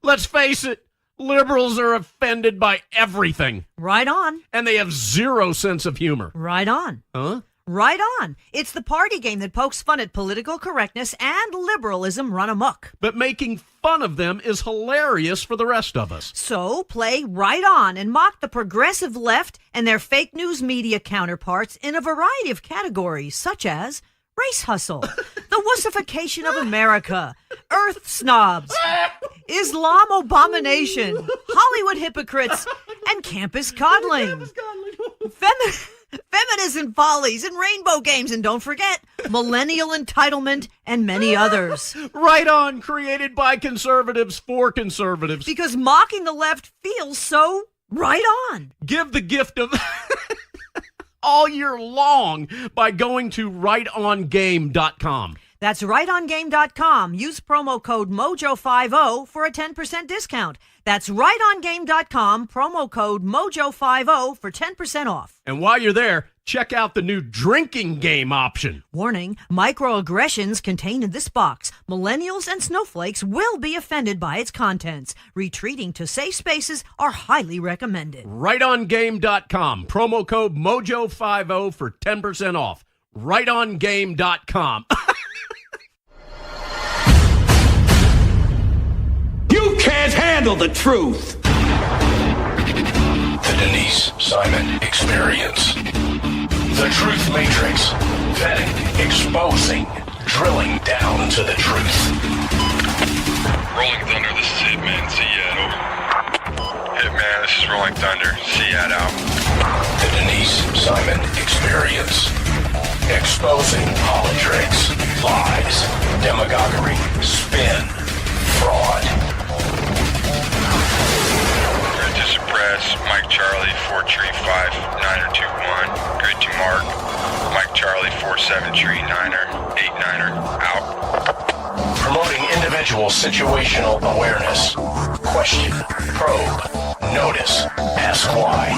Let's face it, liberals are offended by everything. Right on. And they have zero sense of humor. Right on. Huh? Right on. It's the party game that pokes fun at political correctness and liberalism run amok. But making fun of them is hilarious for the rest of us. So play right on and mock the progressive left and their fake news media counterparts in a variety of categories, such as race hustle, the wussification of America, earth snobs, Islam abomination, Hollywood hypocrites, and campus coddling. Feminism follies and rainbow games, and don't forget, millennial entitlement and many others. Right on, created by conservatives for conservatives. Because mocking the left feels so right on. Give the gift of all year long by going to RightOnGame.com. That's RightOnGame.com. Use promo code MOJO50 for a 10% discount. That's RightOnGame.com, promo code MOJO50 for 10% off. And while you're there, check out the new drinking game option. Warning, microaggressions contained in this box. Millennials and snowflakes will be offended by its contents. Retreating to safe spaces are highly recommended. RightOnGame.com, promo code MOJO50 for 10% off. RightOnGame.com. You can't handle the truth. The Denise Simon Experience. The Truth Matrix. Vetting, exposing, drilling down to the truth. Rolling Thunder, this is Hitman, Seattle. Hitman, this is Rolling Thunder, Seattle. The Denise Simon Experience. Exposing politics, lies, demagoguery, spin, fraud. Grid to suppress, Mike Charlie, 4 tree 5, 9er 2-1. Grid to mark, Mike Charlie, 4-7 tree 9er, 8-9er, out. Promoting individual situational awareness. Question, probe, notice, ask why.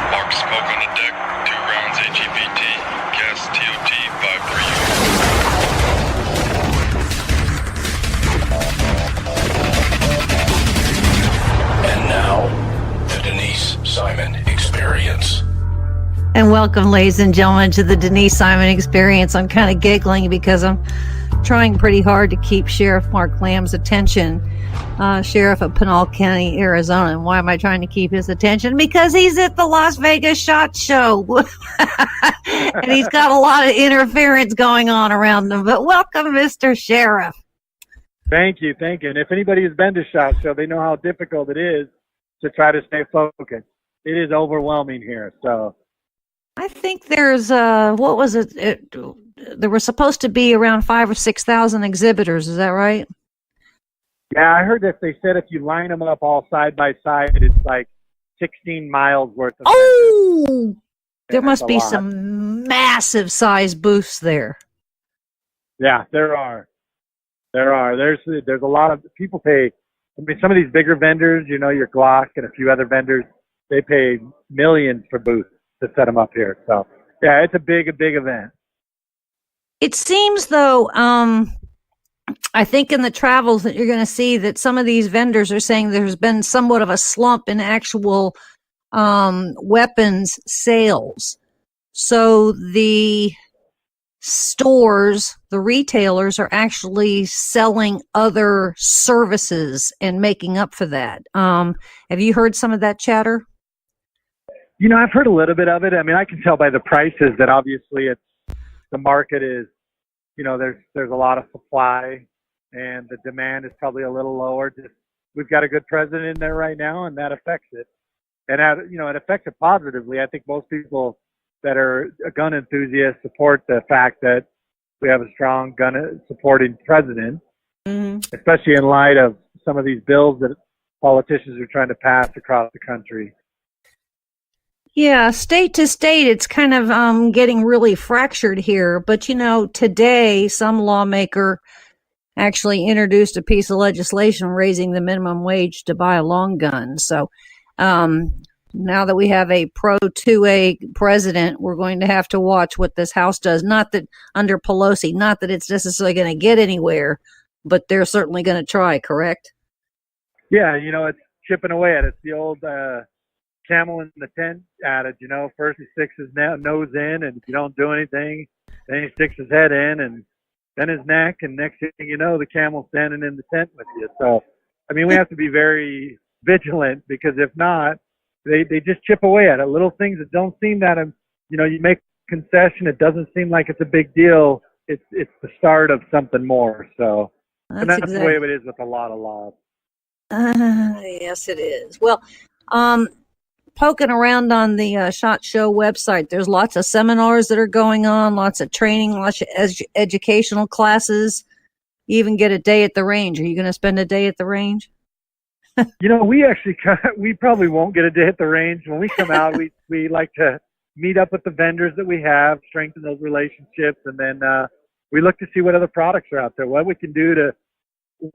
Mark smoke on the deck, 2 rounds HEPT, gas TOT 5 for you. And now, the Denise Simon Experience. And welcome, ladies and gentlemen, to the Denise Simon Experience. I'm kind of giggling because I'm trying pretty hard to keep Sheriff Mark Lamb's attention, Sheriff of Pinal County, Arizona. And why am I trying to keep his attention? Because he's at the Las Vegas SHOT Show. And he's got a lot of interference going on around him. But welcome, Mr. Sheriff. Thank you. And if anybody has been to SHOT Show, they know how difficult it is to try to stay focused. It is overwhelming here. So I think there's, what was it? There were supposed to be around 5,000 or 6,000 exhibitors. Is that right? yeah, I heard that they said if you line them up all side by side, it's like 16 miles worth of. Oh, there must be lot. some massive size booths there. Yeah, there are. There's a lot of people pay. I mean, some of these bigger vendors, you know, your Glock and a few other vendors, they pay millions for booths to set them up here. So yeah, it's a big event. It seems, though, I think in the travels that you're going to see that some of these vendors are saying there's been somewhat of a slump in actual weapons sales. So the stores, the retailers are actually selling other services and making up for that. Have you heard some of that chatter? You know, I've heard a little bit of it. I mean, I can tell by the prices that obviously the market is, you know, there's a lot of supply and the demand is probably a little lower. Just we've got a good president in there right now, and that affects it. And it affects it positively. I think most people that are gun enthusiasts support the fact that we have a strong gun supporting president, especially in light of some of these bills that politicians are trying to pass across the country. Yeah, state to state, it's kind of getting really fractured here. But, you know, today some lawmaker actually introduced a piece of legislation raising the minimum wage to buy a long gun. So now that we have a pro-2A president, we're going to have to watch what this House does. Not that under Pelosi, not that it's necessarily going to get anywhere, but they're certainly going to try, correct? Yeah, it's chipping away at it. It's the old camel in the tent adage, first he sticks his nose in, and if you don't do anything, then he sticks his head in, and then his neck, and next thing you know, the camel's standing in the tent with you. So, I mean, we have to be very vigilant, because if not, they just chip away at it. Little things that don't seem that, you make a concession, it doesn't seem like it's a big deal. It's the start of something more. So, and that's the way it is with a lot of laws. Yes, it is. Well, poking around on the SHOT Show website, there's lots of seminars that are going on, lots of training, lots of educational classes. You even get a day at the range. Are you going to spend a day at the range? We probably won't get a day at the range. When we come out, we like to meet up with the vendors that we have, strengthen those relationships, and then we look to see what other products are out there, what we can do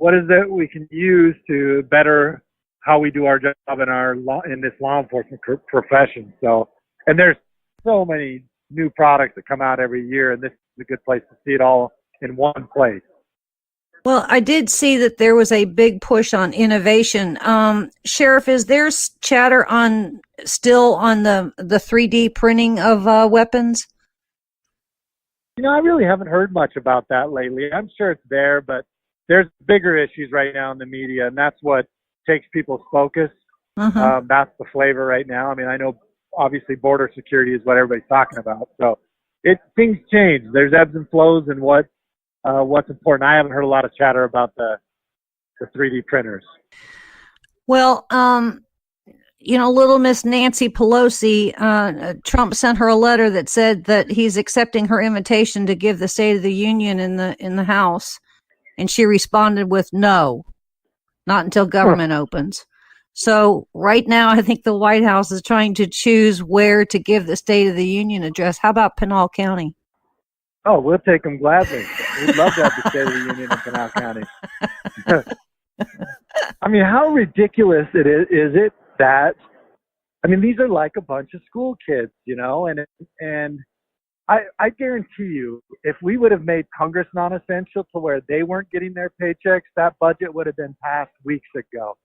what is it we can use to better how we do our job in this law enforcement profession. So, and there's so many new products that come out every year, and this is a good place to see it all in one place. Well, I did see that there was a big push on innovation. Sheriff, is there chatter still on the 3D printing of weapons? I really haven't heard much about that lately. I'm sure it's there, but there's bigger issues right now in the media, and that's what takes people's focus. That's the flavor right now. I mean, I know obviously border security is what everybody's talking about. So things change. There's ebbs and flows in what's important. I haven't heard a lot of chatter about the 3D printers. Well, little Miss Nancy Pelosi, Trump sent her a letter that said that he's accepting her invitation to give the State of the Union in the House. And she responded with no, not until government opens. So right now, I think the White House is trying to choose where to give the State of the Union address. How about Pinal County? Oh, we'll take them gladly. We'd love to have the State of the Union in Pinal County. I mean, how ridiculous is it that, these are like a bunch of school kids, and I guarantee you, if we would have made Congress non-essential to where they weren't getting their paychecks, that budget would have been passed weeks ago.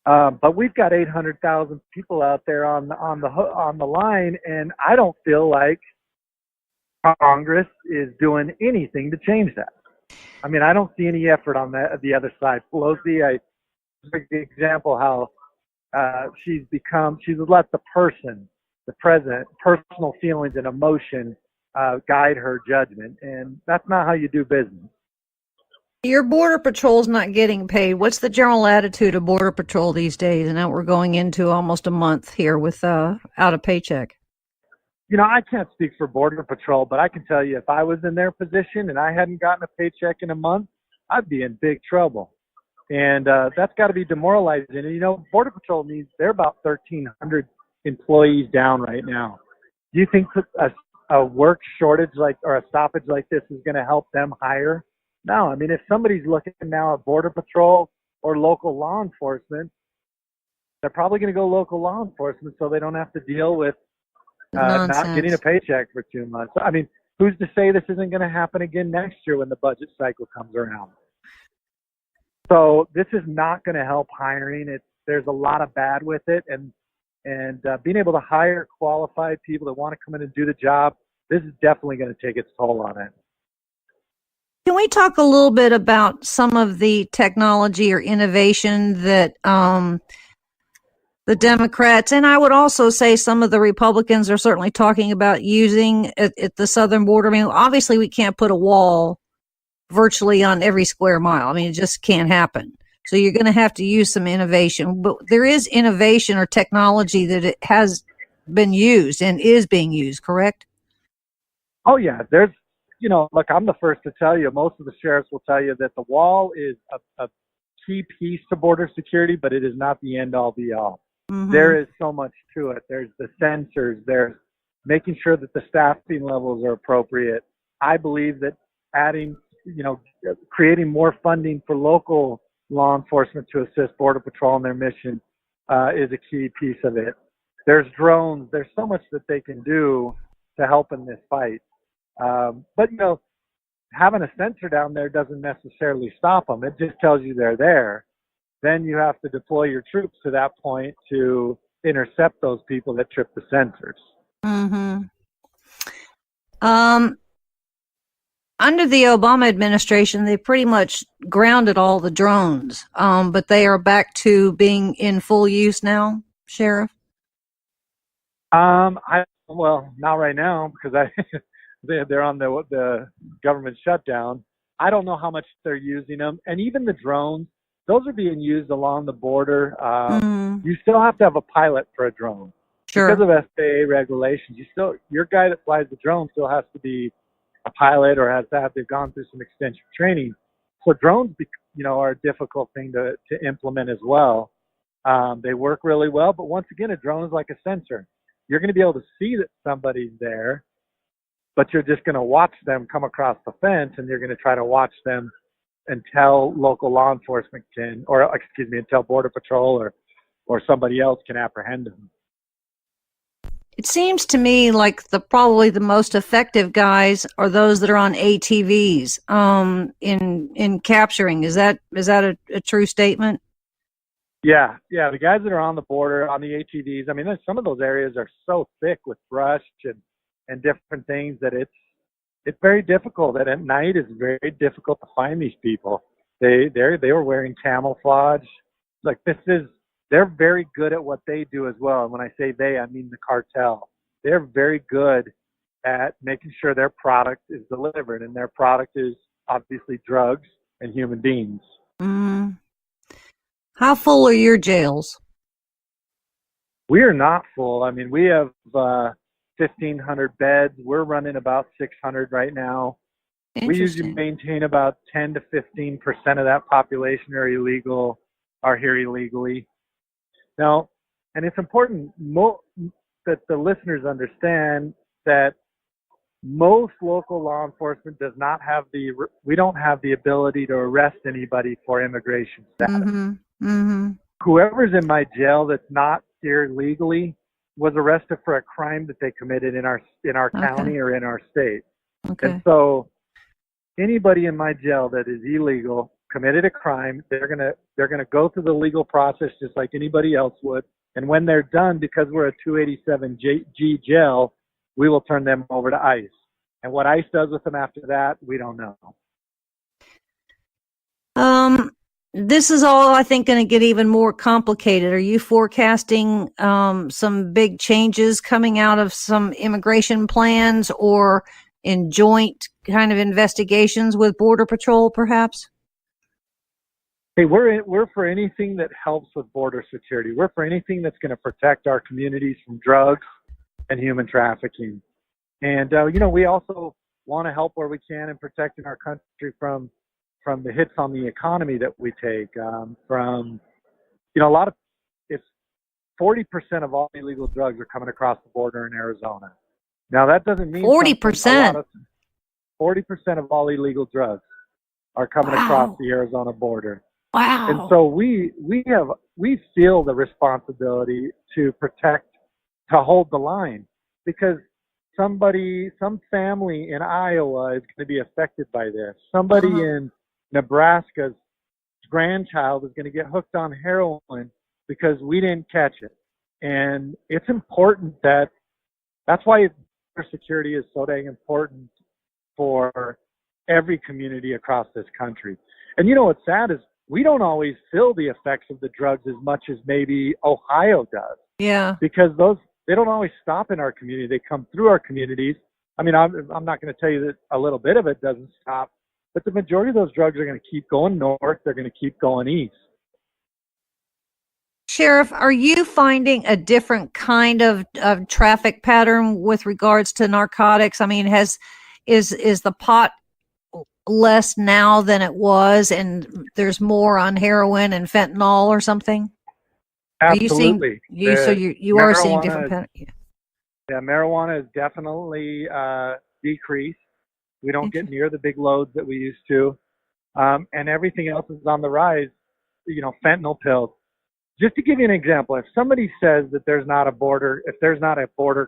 But we've got 800,000 people out there on the line, and I don't feel like Congress is doing anything to change that. I mean, I don't see any effort on the other side. Pelosi, I took the example how she's let the president, personal feelings and emotion guide her judgment, and that's not how you do business. Your Border Patrol's not getting paid. What's the general attitude of Border Patrol these days? And now we're going into almost a month here without a paycheck. I can't speak for Border Patrol, but I can tell you if I was in their position and I hadn't gotten a paycheck in a month, I'd be in big trouble. And that's got to be demoralizing. And, Border Patrol they're about 1,300 employees down right now. Do you think a work shortage or a stoppage like this is going to help them hire? No. I mean, if somebody's looking now at Border Patrol or local law enforcement, they're probably going to go local law enforcement so they don't have to deal with not getting a paycheck for 2 months. I mean, who's to say this isn't going to happen again next year when the budget cycle comes around? So this is not going to help hiring. There's a lot of bad with it, and being able to hire qualified people that want to come in and do the job, this is definitely going to take its toll on it. Can we talk a little bit about some of the technology or innovation that the Democrats, and I would also say some of the Republicans, are certainly talking about using at the southern border? I mean, obviously we can't put a wall virtually on every square mile. I mean, it just can't happen. So you're going to have to use some innovation. But there is innovation or technology that it has been used and is being used, correct? Oh, yeah. There's, look, I'm the first to tell you, most of the sheriffs will tell you that the wall is a key piece to border security, but it is not the end-all, be-all. Mm-hmm. There is so much to it. There's the sensors. There's making sure that the staffing levels are appropriate. I believe that creating more funding for local law enforcement to assist Border Patrol in their mission is a key piece of it. There's drones. There's so much that they can do to help in this fight. But having a sensor down there doesn't necessarily stop them. It just tells you they're there. Then you have to deploy your troops to that point to intercept those people that trip the sensors. Mm-hmm. Under the Obama administration, they pretty much grounded all the drones, but they are back to being in full use now, Sheriff? Well, not right now because they're on the government shutdown. I don't know how much they're using them, and even the drones, those are being used along the border. You still have to have a pilot for a drone. Sure. Because of FAA regulations, your guy that flies the drone still has to be a pilot or they've gone through some extensive training. So drones, are a difficult thing to implement as well. They work really well, but once again, a drone is like a sensor. You're going to be able to see that somebody's there, but you're just going to watch them come across the fence, and you're going to try to watch them until local law enforcement until Border Patrol or somebody else can apprehend them. It seems to me like probably the most effective guys are those that are on ATVs in capturing. Is that a true statement? Yeah. The guys that are on the border, on the ATVs, I mean, some of those areas are so thick with brush and different things that it's very difficult. And at night, it's very difficult to find these people. They were wearing camouflage. Like they're very good at what they do as well. And when I say they, I mean the cartel. They're very good at making sure their product is delivered, and their product is obviously drugs and human beings. How full are your jails? We are not full. I mean, we have 1,500 beds. We're running about 600 right now. We usually maintain about 10 to 15% of that population are here illegally. Now, and it's important that the listeners understand that most local law enforcement does not have we don't have the ability to arrest anybody for immigration status. Whoever's in my jail that's not here legally was arrested for a crime that they committed in our county or in our state. Okay. And so anybody in my jail that is illegal, committed a crime, they're gonna go through the legal process just like anybody else would. And when they're done, because we're a 287G jail, we will turn them over to ICE. And what ICE does with them after that, we don't know. This is all, I think, going to get even more complicated. Are you forecasting some big changes coming out of some immigration plans or in joint kind of investigations with Border Patrol, perhaps? Hey, we're for anything that helps with border security. We're for anything that's going to protect our communities from drugs and human trafficking. And, we also want to help where we can in protecting our country from the hits on the economy that we take. It's 40% of all illegal drugs are coming across the border in Arizona. Now, that doesn't mean 40%. 40% of all illegal drugs are coming across the Arizona border. Wow. And so we feel the responsibility to hold the line, because some family in Iowa is going to be affected by this. Somebody in Nebraska's grandchild is going to get hooked on heroin because we didn't catch it. And it's important that's why security is so dang important for every community across this country. And what's sad is we don't always feel the effects of the drugs as much as maybe Ohio does. Yeah. Because they don't always stop in our community. They come through our communities. I mean, I'm not going to tell you that a little bit of it doesn't stop, but the majority of those drugs are going to keep going north. They're going to keep going east. Sheriff, are you finding a different kind of traffic pattern with regards to narcotics? I mean, is the pot less now than it was, and there's more on heroin and fentanyl or something? Absolutely. You are seeing different patterns. Yeah, marijuana is definitely decreased. We don't get near the big loads that we used to. And everything else is on the rise, fentanyl pills. Just to give you an example, if somebody says that there's not a border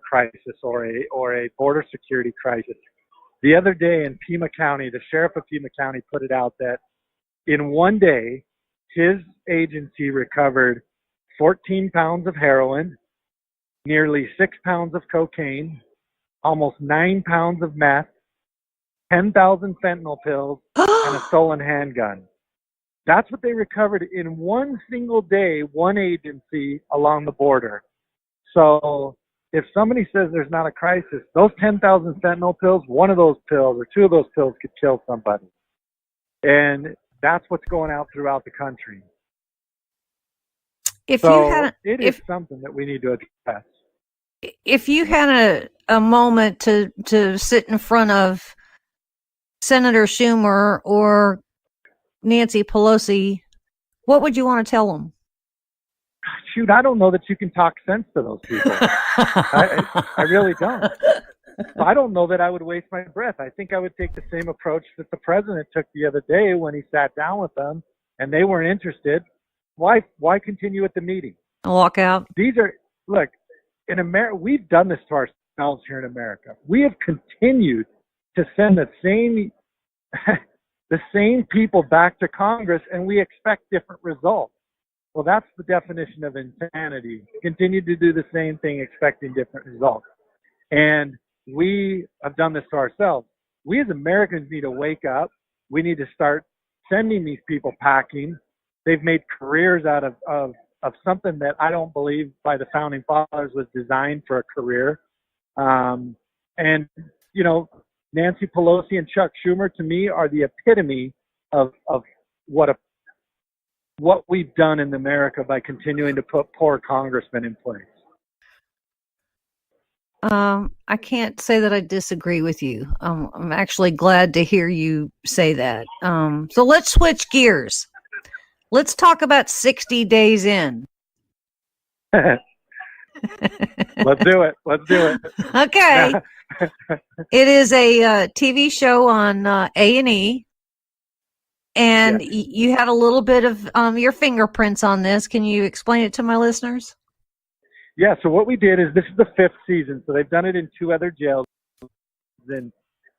crisis or a border security crisis, The other day in Pima County, the sheriff of Pima County put it out that in one day, his agency recovered 14 pounds of heroin, nearly 6 pounds of cocaine, almost 9 pounds of meth, 10,000 fentanyl pills, and a stolen handgun. That's what they recovered in one single day, one agency along the border. So if somebody says there's not a crisis, those 10,000 fentanyl pills, one of those pills or two of those pills could kill somebody. And that's what's going out throughout the country. If so you had it is something that we need to address. If you had a moment to sit in front of Senator Schumer or Nancy Pelosi, what would you want to tell them? Shoot, I don't know that you can talk sense to those people. I really don't. So I don't know that I would waste my breath. I think I would take the same approach that the president took the other day when he sat down with them and they weren't interested. Why continue at the meeting? Walk out. Look, in America, we've done this to ourselves here in America. We have continued to send the same people back to Congress, and we expect different results. Well, that's the definition of insanity. Continue to do the same thing, expecting different results. And we have done this to ourselves. We as Americans need to wake up. We need to start sending these people packing. They've made careers out of something that I don't believe by the founding fathers was designed for a career. And, you know, Nancy Pelosi and Chuck Schumer, to me, are the epitome of what we've done in America by continuing to put poor congressmen in place. I can't say that I disagree with you. I'm actually glad to hear you say that. So let's switch gears. Let's talk about 60 Days In. Let's do it. Okay. It is a TV show on A&E. And yes. You had a little bit of your fingerprints on this. Can you explain it to my listeners? Yeah, so what we did is this is the 5th season. So they've done it in 2 other jails in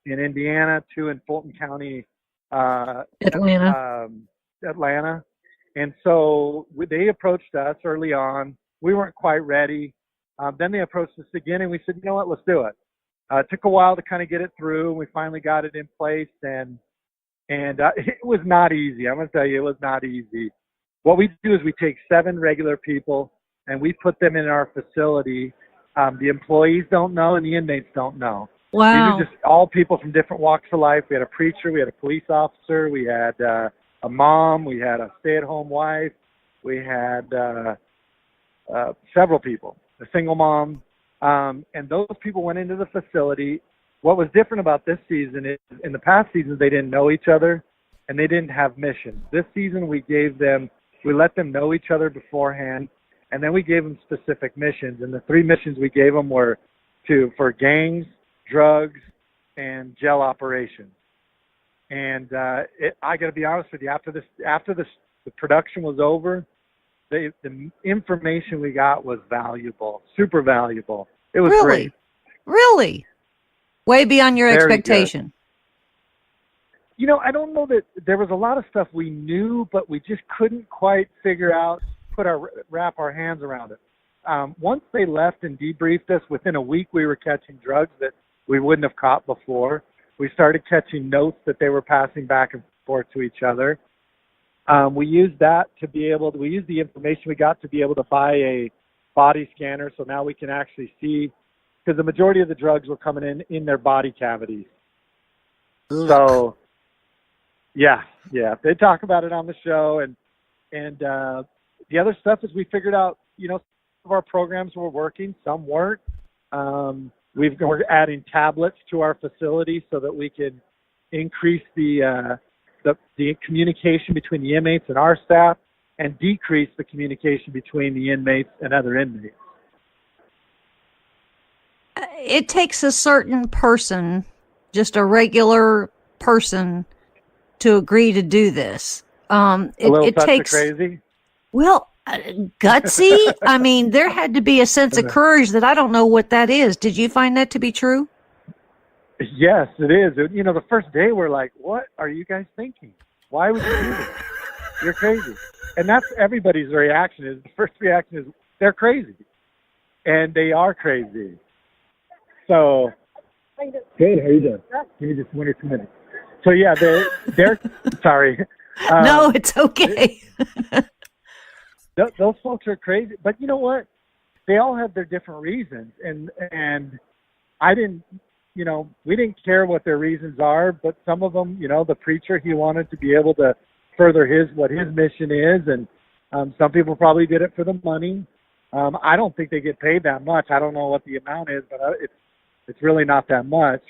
Indiana, 2 in Fulton County, Atlanta. And so they approached us early on. We weren't quite ready. Then they approached us again, and we said, you know what, let's do it. It took a while to kind of get it through. We finally got it in place, and it was not easy. I'm going to tell you, it was not easy. What we do is we take 7 regular people, and we put them in our facility. The employees don't know, and the inmates don't know. Wow. These are just all people from different walks of life. We had a preacher, we had a police officer, we had a mom, we had a stay-at-home wife, we had several people, a single mom, and those people went into the facility. What was different about this season is in the past seasons they didn't know each other and they didn't have missions. This season we let them know each other beforehand, and then we gave them specific missions. And the 3 missions we gave them were for gangs, drugs, and jail operations. And I got to be honest with you, after the production was over, the information we got was valuable, super valuable. It was great. Really? Way beyond your Very expectation. Good. You know, I don't know that there was a lot of stuff we knew, but we just couldn't quite figure out, wrap our hands around it. Once they left and debriefed us, within a week we were catching drugs that we wouldn't have caught before. We started catching notes that they were passing back and forth to each other. We used the information we got to be able to buy a body scanner, so now we can actually see, because the majority of the drugs were coming in their body cavities. So, yeah, they talk about it on the show, and the other stuff is we figured out, you know, some of our programs were working, some weren't. We're adding tablets to our facility so that we can increase the communication between the inmates and our staff, and decrease the communication between the inmates and other inmates. It takes a certain person, just a regular person, to agree to do this. It takes crazy. Well, gutsy. I mean, there had to be a sense of courage that I don't know what that is. Did you find that to be true? Yes, it is. You know, the first day we're like, what are you guys thinking? Why would you do this? You're crazy. And that's everybody's reaction. Is the first reaction is they're crazy. And they are crazy. So, good. How you doing? Give me just 1 or 2 minutes. So, yeah, they're sorry. No, it's okay. Those folks are crazy. But you know what? They all have their different reasons. And I didn't, you know, we didn't care what their reasons are. But some of them, you know, the preacher, he wanted to be able to further what his mission is. And some people probably did it for the money. I don't think they get paid that much. I don't know what the amount is, but it's really not that much.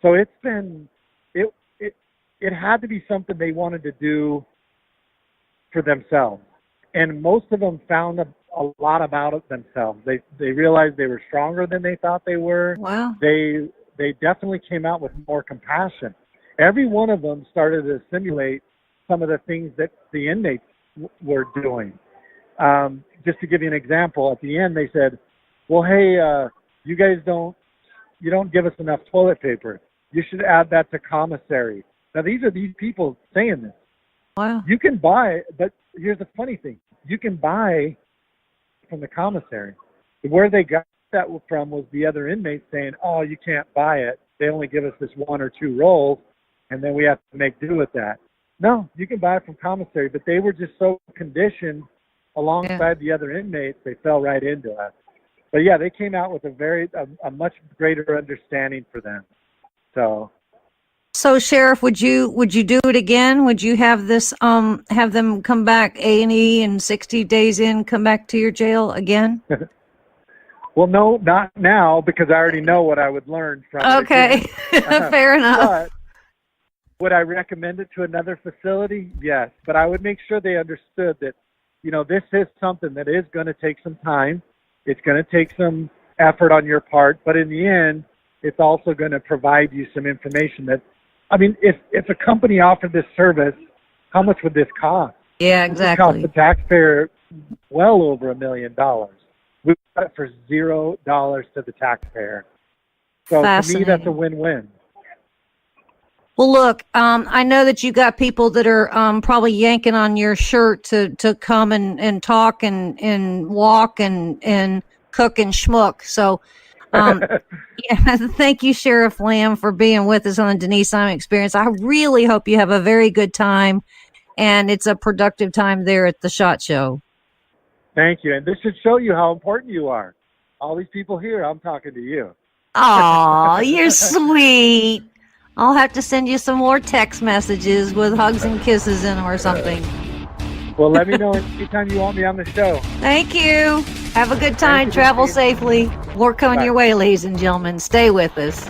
So it's been it had to be something they wanted to do for themselves. And most of them found a lot about it themselves. They realized they were stronger than they thought they were. Wow. They definitely came out with more compassion. Every one of them started to simulate some of the things that the inmates were doing. Just to give you an example, at the end they said, well, hey, you guys don't give us enough toilet paper. You should add that to commissary. Now, these are these people saying this. Wow. You can buy, but here's the funny thing. You can buy from the commissary. Where they got that from was the other inmates saying, oh, you can't buy it. They only give us this 1 or 2 rolls, and then we have to make do with that. No, you can buy it from commissary, but they were just so conditioned alongside the other inmates, they fell right into it. But yeah, they came out with a much greater understanding for them. So, Sheriff, would you do it again? Would you have this have them come back A&E and 60 days in, come back to your jail again? Well, no, not now, because I already know what I would learn from it. Okay, fair enough. But would I recommend it to another facility? Yes, but I would make sure they understood that, you know, this is something that is going to take some time. It's going to take some effort on your part, but in the end, it's also going to provide you some information that, I mean, if a company offered this service, how much would this cost? Yeah, exactly. It cost the taxpayer well over $1 million. We got it for $0 to the taxpayer. So to me, that's a win-win. Well, look, I know that you got people that are probably yanking on your shirt to come and talk and walk and cook and schmuck. So, yeah, thank you, Sheriff Lamb, for being with us on the Denise Simon Experience. I really hope you have a very good time, and it's a productive time there at the SHOT Show. Thank you. And this should show you how important you are. All these people here, I'm talking to you. Aw, you're sweet. I'll have to send you some more text messages with hugs and kisses in them or something. Well, let me know anytime you want me on the show. Thank you. Have a good time. Travel safely. More coming your way, ladies and gentlemen. Stay with us.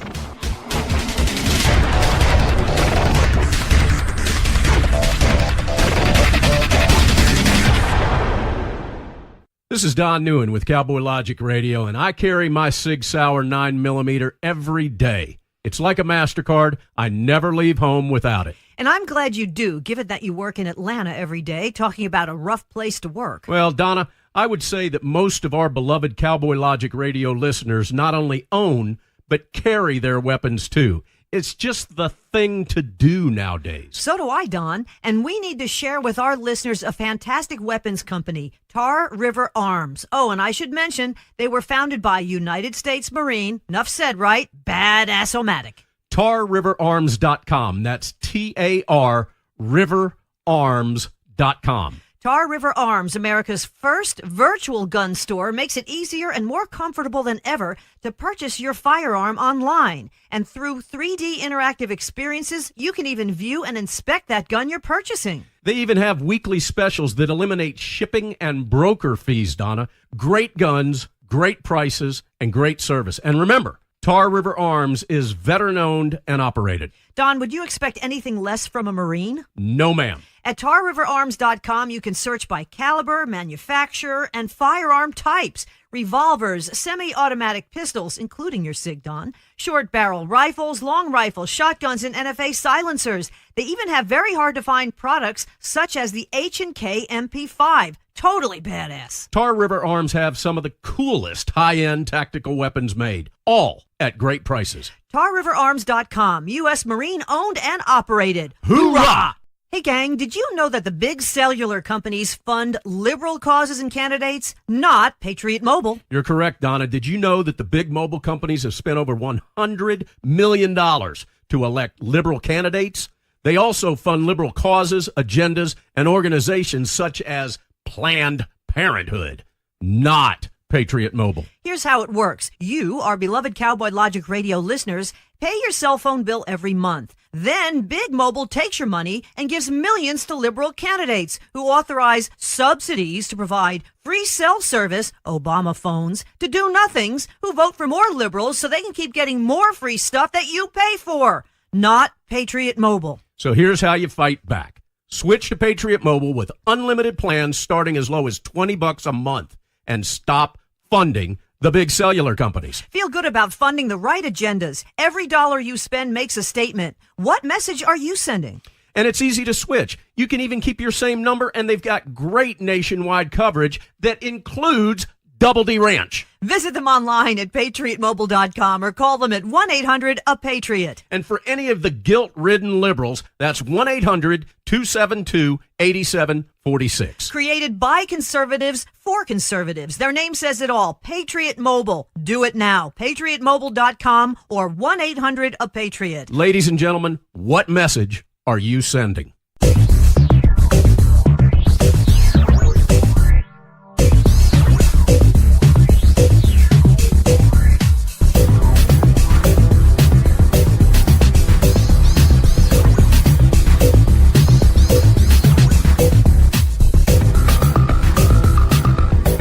This is Don Newen with Cowboy Logic Radio, and I carry my Sig Sauer 9mm every day. It's like a MasterCard. I never leave home without it. And I'm glad you do, given that you work in Atlanta every day, talking about a rough place to work. Well, Donna, I would say that most of our beloved Cowboy Logic Radio listeners not only own, but carry their weapons too. It's just the thing to do nowadays. So do I, Don. And we need to share with our listeners a fantastic weapons company, Tar River Arms. Oh, and I should mention, they were founded by United States Marine, enough said, right? Badass-o-matic. TarRiverArms.com. That's TAR Riverarms.com. Tar River Arms, America's first virtual gun store, makes it easier and more comfortable than ever to purchase your firearm online. And through 3D interactive experiences, you can even view and inspect that gun you're purchasing. They even have weekly specials that eliminate shipping and broker fees, Donna. Great guns, great prices, and great service. And remember, Tar River Arms is veteran-owned and operated. Don, would you expect anything less from a Marine? No, ma'am. At TarRiverArms.com, you can search by caliber, manufacturer, and firearm types. Revolvers, semi-automatic pistols, including your SIG, Don, short barrel rifles, long rifles, shotguns, and NFA silencers. They even have very hard to find products such as the H&K MP5. Totally badass. Tar River Arms have some of the coolest high-end tactical weapons made, all at great prices. TarRiverArms.com, U.S. Marine owned and operated. Hoorah! Hey gang, did you know that the big cellular companies fund liberal causes and candidates, not Patriot Mobile? You're correct, Donna. Did you know that the big mobile companies have spent over $100 million to elect liberal candidates? They also fund liberal causes, agendas, and organizations such as Planned Parenthood, not Patriot Mobile. Here's how it works. You, our beloved Cowboy Logic Radio listeners, pay your cell phone bill every month. Then Big Mobile takes your money and gives millions to liberal candidates who authorize subsidies to provide free cell service, Obama phones, to do-nothings who vote for more liberals so they can keep getting more free stuff that you pay for. Not Patriot Mobile. So here's how you fight back. Switch to Patriot Mobile with unlimited plans starting as low as $20 a month and stop funding the big cellular companies. Feel good about funding the right agendas. Every dollar you spend makes a statement. What message are you sending? And it's easy to switch. You can even keep your same number, and they've got great nationwide coverage that includes Double D Ranch. Visit them online at patriotmobile.com or call them at 1-800-A-PATRIOT. And for any of the guilt-ridden liberals, that's 1-800-272-8746. Created by conservatives for conservatives. Their name says it all. Patriot Mobile. Do it now. patriotmobile.com or 1-800-A-PATRIOT. Ladies and gentlemen, what message are you sending?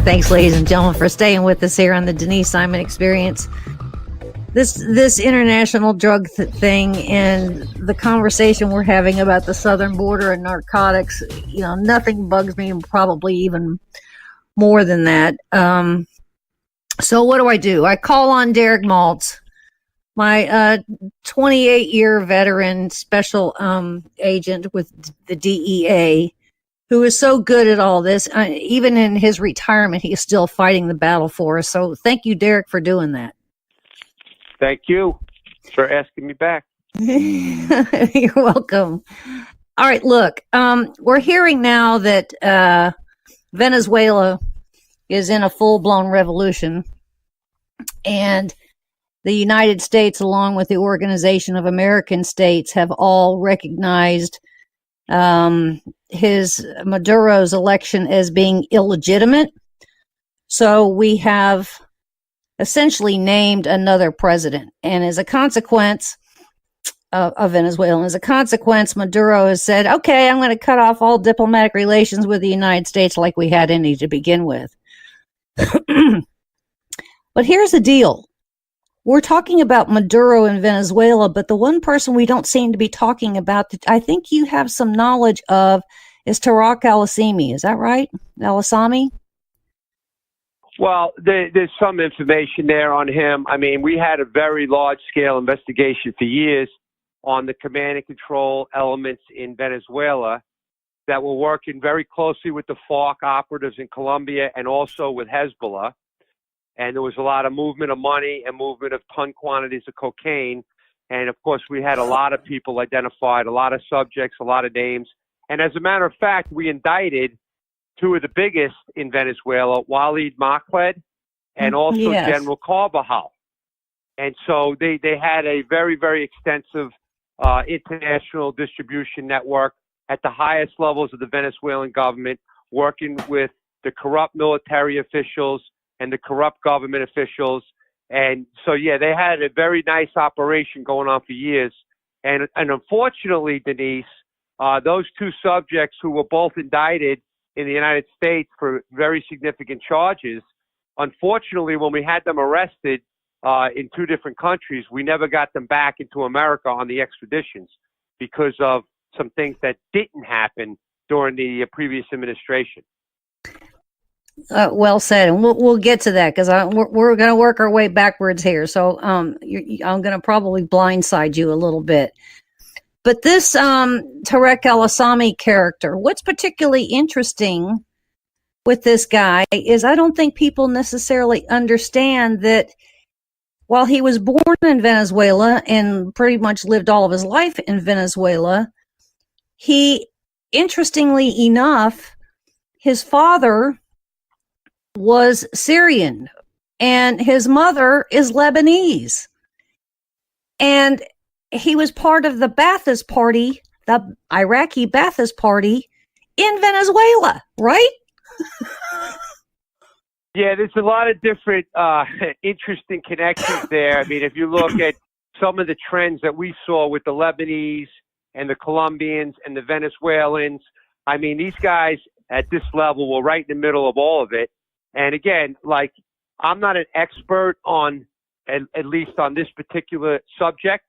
Thanks, ladies and gentlemen, for staying with us here on the Denise Simon Experience. This international drug thing and the conversation we're having about the southern border and narcotics, nothing bugs me probably even more than that. So what do? I call on Derek Maltz, my 28-year veteran special agent with the DEA, who is so good at all this. Even in his retirement, he is still fighting the battle for us. So thank you, Derek, for doing that. Thank you for asking me back. You're welcome. All right, look, we're hearing now that Venezuela is in a full-blown revolution, and the United States, along with the Organization of American States, have all recognized Maduro's election as being illegitimate. So we have essentially named another president. And as a consequence of Venezuela, as a consequence, Maduro has said, okay, I'm going to cut off all diplomatic relations with the United States like we had any to begin with. But here's the deal. We're talking about Maduro in Venezuela, but the one person we don't seem to be talking about that I think you have some knowledge of is Tariq al-Assami. Is that right? Al-Assami? Well, there's some information there on him. I mean, we had a very large-scale investigation for years on the command and control elements in Venezuela that were working very closely with the FARC operatives in Colombia and also with Hezbollah. And there was a lot of movement of money and movement of ton quantities of cocaine. And, of course, we had a lot of people identified, a lot of subjects, a lot of names. And as a matter of fact, we indicted two of the biggest in Venezuela, Walid Makhled and also General Carvajal. And so they had a very, very extensive international distribution network at the highest levels of the Venezuelan government, working with the corrupt military officials and the corrupt government officials. And so, yeah, they had a very nice operation going on for years. And unfortunately, Denise, those two subjects who were both indicted in the United States for very significant charges, unfortunately, when we had them arrested in two different countries, we never got them back into America on the extraditions because of some things that didn't happen during the previous administration. Well said, and we'll get to that because we're going to work our way backwards here. So I'm going to probably blindside you a little bit. But this Tarek al-Assami character, what's particularly interesting with this guy is I don't think people necessarily understand that while he was born in Venezuela and pretty much lived all of his life in Venezuela, he, interestingly enough, his father was Syrian and his mother is Lebanese. And he was part of the Ba'athist Party, the Iraqi Ba'athist Party in Venezuela, right? Yeah, there's a lot of different interesting connections there. I mean, if you look at some of the trends that we saw with the Lebanese and the Colombians and the Venezuelans, I mean, these guys at this level were right in the middle of all of it. And again, like, I'm not an expert on, at least on this particular subject,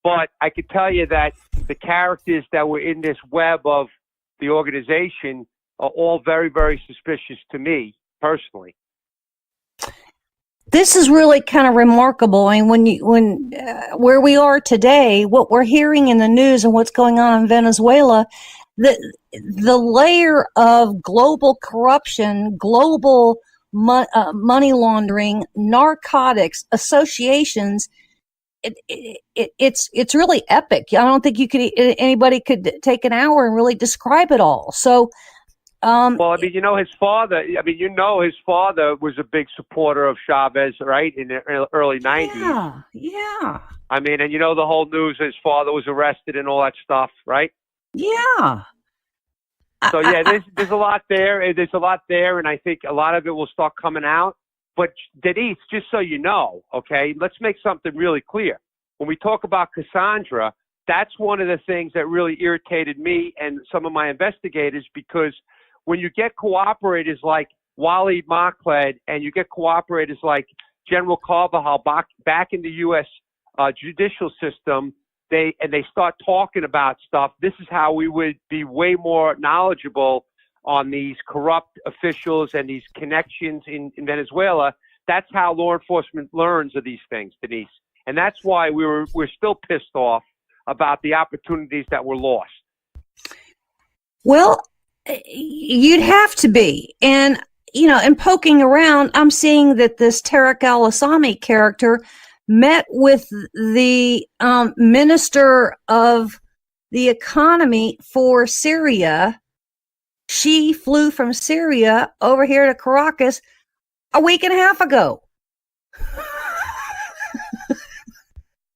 but I could tell you that the characters that were in this web of the organization are all very, very suspicious to me personally. This is really kind of remarkable. I mean, where we are today, what we're hearing in the news and what's going on in Venezuela, the layer of global corruption, global money laundering, narcotics, associations, it's really epic. I don't think anybody could take an hour and really describe it all. So, well, I mean, his father was a big supporter of Chavez, right, in the early 90s. Yeah. I mean, and the whole news, his father was arrested and all that stuff, right? Yeah. So, yeah, there's a lot there. There's a lot there, and I think a lot of it will start coming out. But, Denise, just so you know, okay, let's make something really clear. When we talk about Cassandra, that's one of the things that really irritated me and some of my investigators, because when you get cooperators like Waleed Mokled and you get cooperators like General Carvajal back in the U.S. Judicial system, they start talking about stuff. This is how we would be way more knowledgeable on these corrupt officials and these connections in Venezuela. That's how law enforcement learns of these things, Denise. And that's why we're still pissed off about the opportunities that were lost. Well, you'd have to be. And, in poking around, I'm seeing that this Tarek al-Assami character met with the minister of the economy for Syria. She flew from Syria over here to Caracas a week and a half ago.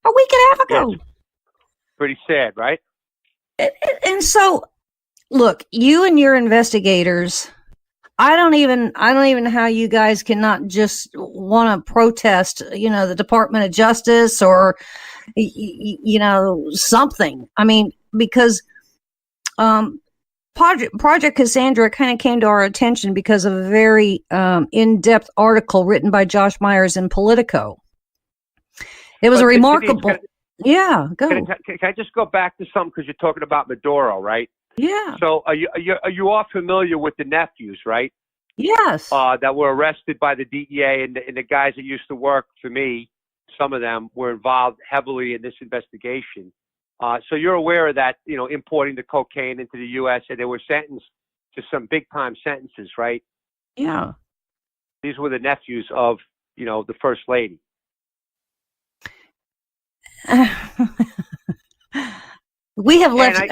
A week and a half ago. Yeah. Pretty sad, right? And so, look, you and your investigators, I don't even know how you guys cannot just want to protest, the Department of Justice or, something. I mean, because Project Cassandra kind of came to our attention because of a very in-depth article written by Josh Myers in Politico. It was a remarkable. Yeah, go. Can I just go back to something, because you're talking about Maduro, right? Yeah. So are you all familiar with the nephews, right? Yes. That were arrested by the DEA, and the guys that used to work for me, some of them were involved heavily in this investigation. So you're aware of that, importing the cocaine into the U.S., and they were sentenced to some big-time sentences, right? Yeah. These were the nephews of, the First Lady. We have left.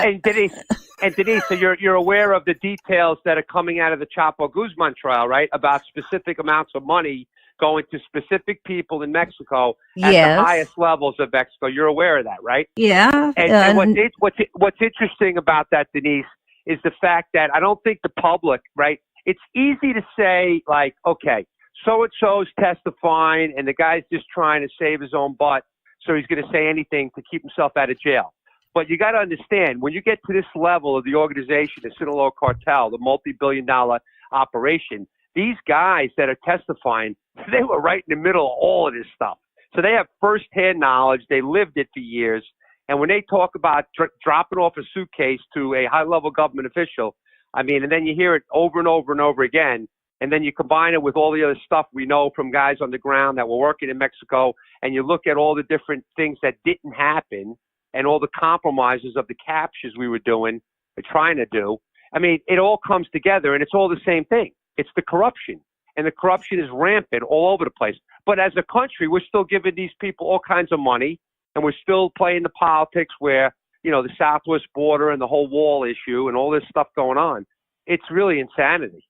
And Denise, so you're aware of the details that are coming out of the Chapo Guzman trial, right? About specific amounts of money going to specific people in Mexico at the highest levels of Mexico. You're aware of that, right? Yeah. And what's interesting about that, Denise, is the fact that I don't think the public, right? It's easy to say, like, okay, so-and-so's testifying and the guy's just trying to save his own butt, so he's going to say anything to keep himself out of jail. But you got to understand, when you get to this level of the organization, the Sinaloa cartel, the multi-billion-dollar operation, these guys that are testifying, they were right in the middle of all of this stuff. So they have firsthand knowledge. They lived it for years. And when they talk about dropping off a suitcase to a high-level government official, I mean, and then you hear it over and over and over again, and then you combine it with all the other stuff we know from guys on the ground that were working in Mexico, and you look at all the different things that didn't happen, and all the compromises of the captures we were doing or trying to do. I mean, it all comes together, and it's all the same thing. It's the corruption, and the corruption is rampant all over the place. But as a country, we're still giving these people all kinds of money, and we're still playing the politics where, the southwest border and the whole wall issue and all this stuff going on. It's really insanity.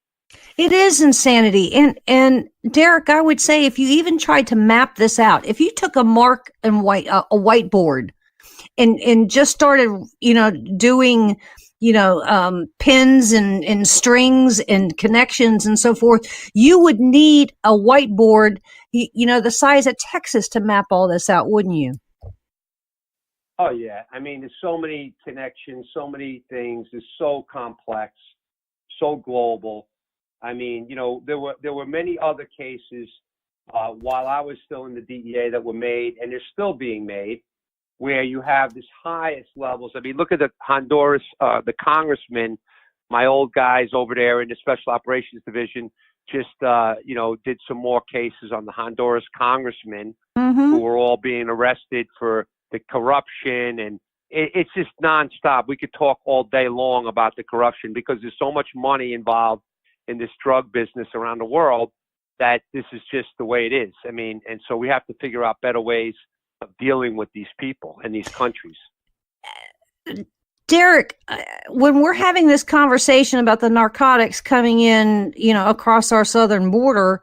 It is insanity. And Derek, I would say if you even tried to map this out, if you took a mark and a whiteboard and just started, doing, pins and strings and connections and so forth, you would need a whiteboard, the size of Texas to map all this out, wouldn't you? Oh, yeah. I mean, there's so many connections, so many things. It's so complex, so global. I mean, there were many other cases while I was still in the DEA that were made, and they're still being made, where you have this highest levels. I mean, look at the Honduras, the congressman, my old guys over there in the Special Operations Division just, did some more cases on the Honduras congressmen who were all being arrested for the corruption, and it's just nonstop. We could talk all day long about the corruption because there's so much money involved in this drug business around the world that this is just the way it is. I mean, and so we have to figure out better ways of dealing with these people and these countries. Derek, when we're having this conversation about the narcotics coming in, across our southern border,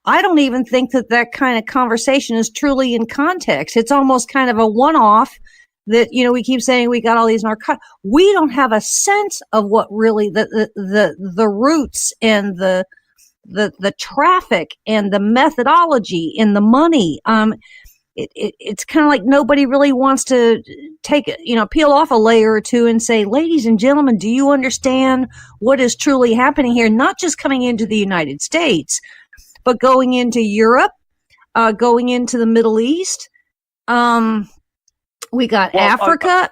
I don't even think that kind of conversation is truly in context. It's almost kind of a one-off that, we keep saying we got all these narcotics. We don't have a sense of what really the roots and the traffic and the methodology and the money. It's kind of like nobody really wants to take, peel off a layer or two and say, ladies and gentlemen, do you understand what is truly happening here? Not just coming into the United States, but going into Europe, going into the Middle East. We got Africa.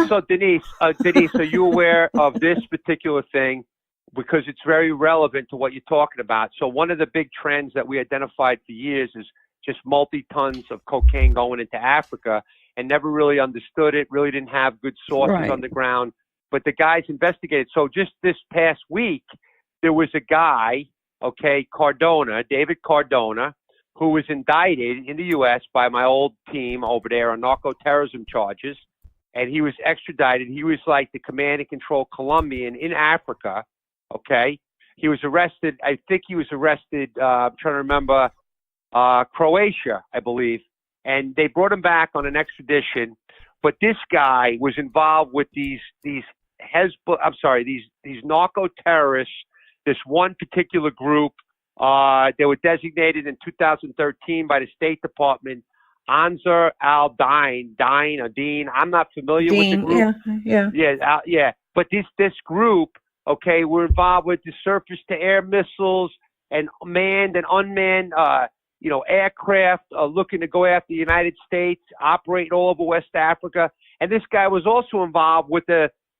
So Denise, are you aware of this particular thing? Because it's very relevant to what you're talking about. So one of the big trends that we identified for years is just multi-tons of cocaine going into Africa, and never really understood it, really didn't have good sources on the ground. But the guys investigated. So just this past week, there was a guy, David Cardona, who was indicted in the U.S. by my old team over there on narco-terrorism charges, and he was extradited. He was like the command and control Colombian in Africa, He was arrested. I think he was arrested, I'm trying to remember, Croatia, I believe, and they brought him back on an extradition. But this guy was involved with these narco-terrorists, this one particular group. They were designated in 2013 by the State Department, Ansar al-Din, Dean. I'm not familiar with the group. Yeah. But this group, were involved with the surface-to-air missiles and manned and unmanned, aircraft looking to go after the United States, operating all over West Africa. And this guy was also involved with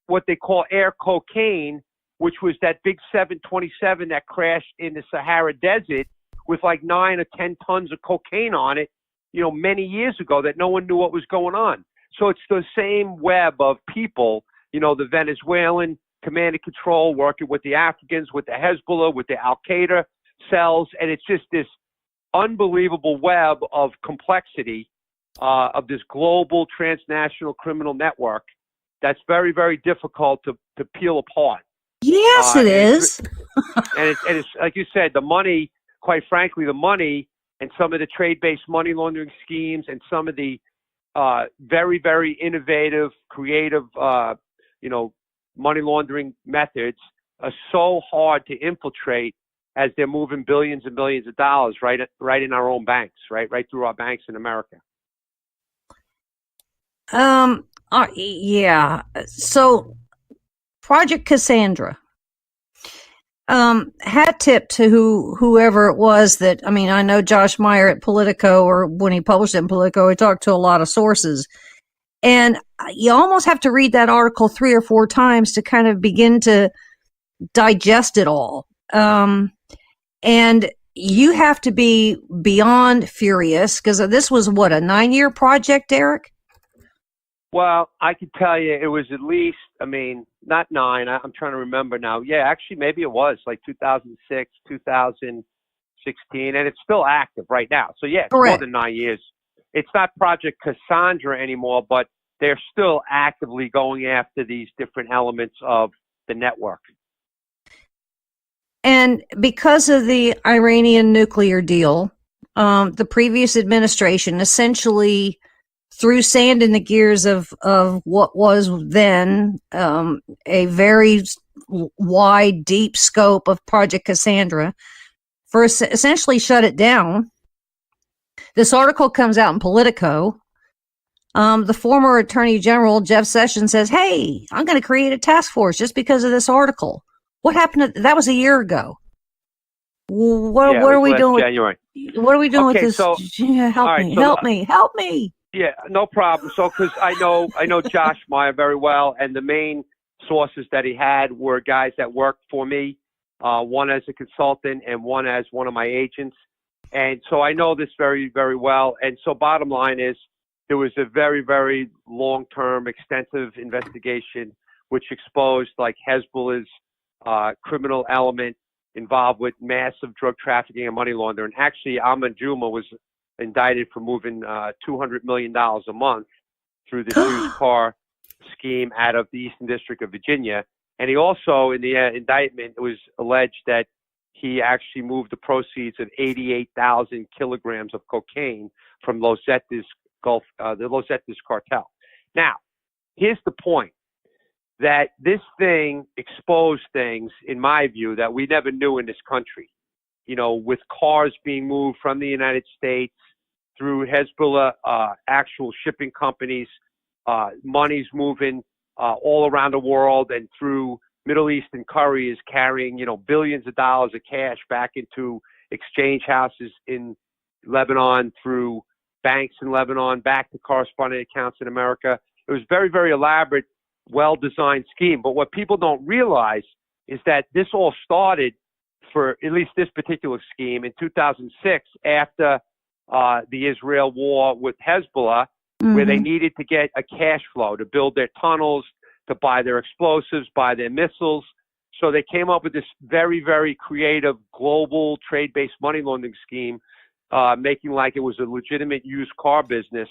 what they call air cocaine, which was that big 727 that crashed in the Sahara Desert with like 9 or 10 tons of cocaine on it, many years ago that no one knew what was going on. So it's the same web of people, the Venezuelan command and control working with the Africans, with the Hezbollah, with the Al-Qaeda cells. And it's just this unbelievable web of complexity of this global transnational criminal network that's very, very difficult to peel apart. Yes, it is. and it's like you said, the money, quite frankly, and some of the trade-based money laundering schemes and some of the very, very innovative, creative, money laundering methods are so hard to infiltrate as they're moving billions and billions of dollars right in our own banks, right through our banks in America. Yeah. So Project Cassandra. Hat tip to whoever it was that, I know Josh Meyer at Politico, or when he published it in Politico, he talked to a lot of sources. And you almost have to read that article 3 or 4 times to kind of begin to digest it all. And you have to be beyond furious, because this was a 9-year project, Derek? Well, I could tell you it was at least, I mean, not 9. I'm trying to remember now. Yeah, actually, maybe it was like 2006, 2016, and it's still active right now. So, yeah, it's more than 9 years. It's not Project Cassandra anymore, but they're still actively going after these different elements of the network. And because of the Iranian nuclear deal, the previous administration essentially threw sand in the gears of what was then a very wide, deep scope of Project Cassandra, for essentially shut it down. This article comes out in Politico. The former Attorney General, Jeff Sessions, says, hey, I'm going to create a task force just because of this article. What happened? That was a year ago. What are we doing? January. What are we doing with this? So, help me. Yeah, no problem. So, because I know Josh Meyer very well, and the main sources that he had were guys that worked for me, one as a consultant and one as one of my agents. And so I know this very, very well. And so bottom line is there was a very, very long-term, extensive investigation which exposed like Hezbollah's criminal element involved with massive drug trafficking and money laundering. Actually, Ahmed Juma was indicted for moving $200 million a month through this used car scheme out of the Eastern District of Virginia. And he also, in the indictment, it was alleged that he actually moved the proceeds of 88,000 kilograms of cocaine from the Los Zetas cartel. Now, here's the point, that this thing exposed things, in my view, that we never knew in this country. You know, with cars being moved from the United States through Hezbollah, actual shipping companies, money's moving all around the world, and through Middle Eastern couriers carrying, billions of dollars of cash back into exchange houses in Lebanon, through banks in Lebanon, back to correspondent accounts in America. It was very, very elaborate, well-designed scheme. But what people don't realize is that this all started, for at least this particular scheme, in 2006 after the Israel war with Hezbollah, where they needed to get a cash flow to build their tunnels, to buy their explosives, buy their missiles. So they came up with this very, very creative global trade-based money laundering scheme, making like it was a legitimate used car business,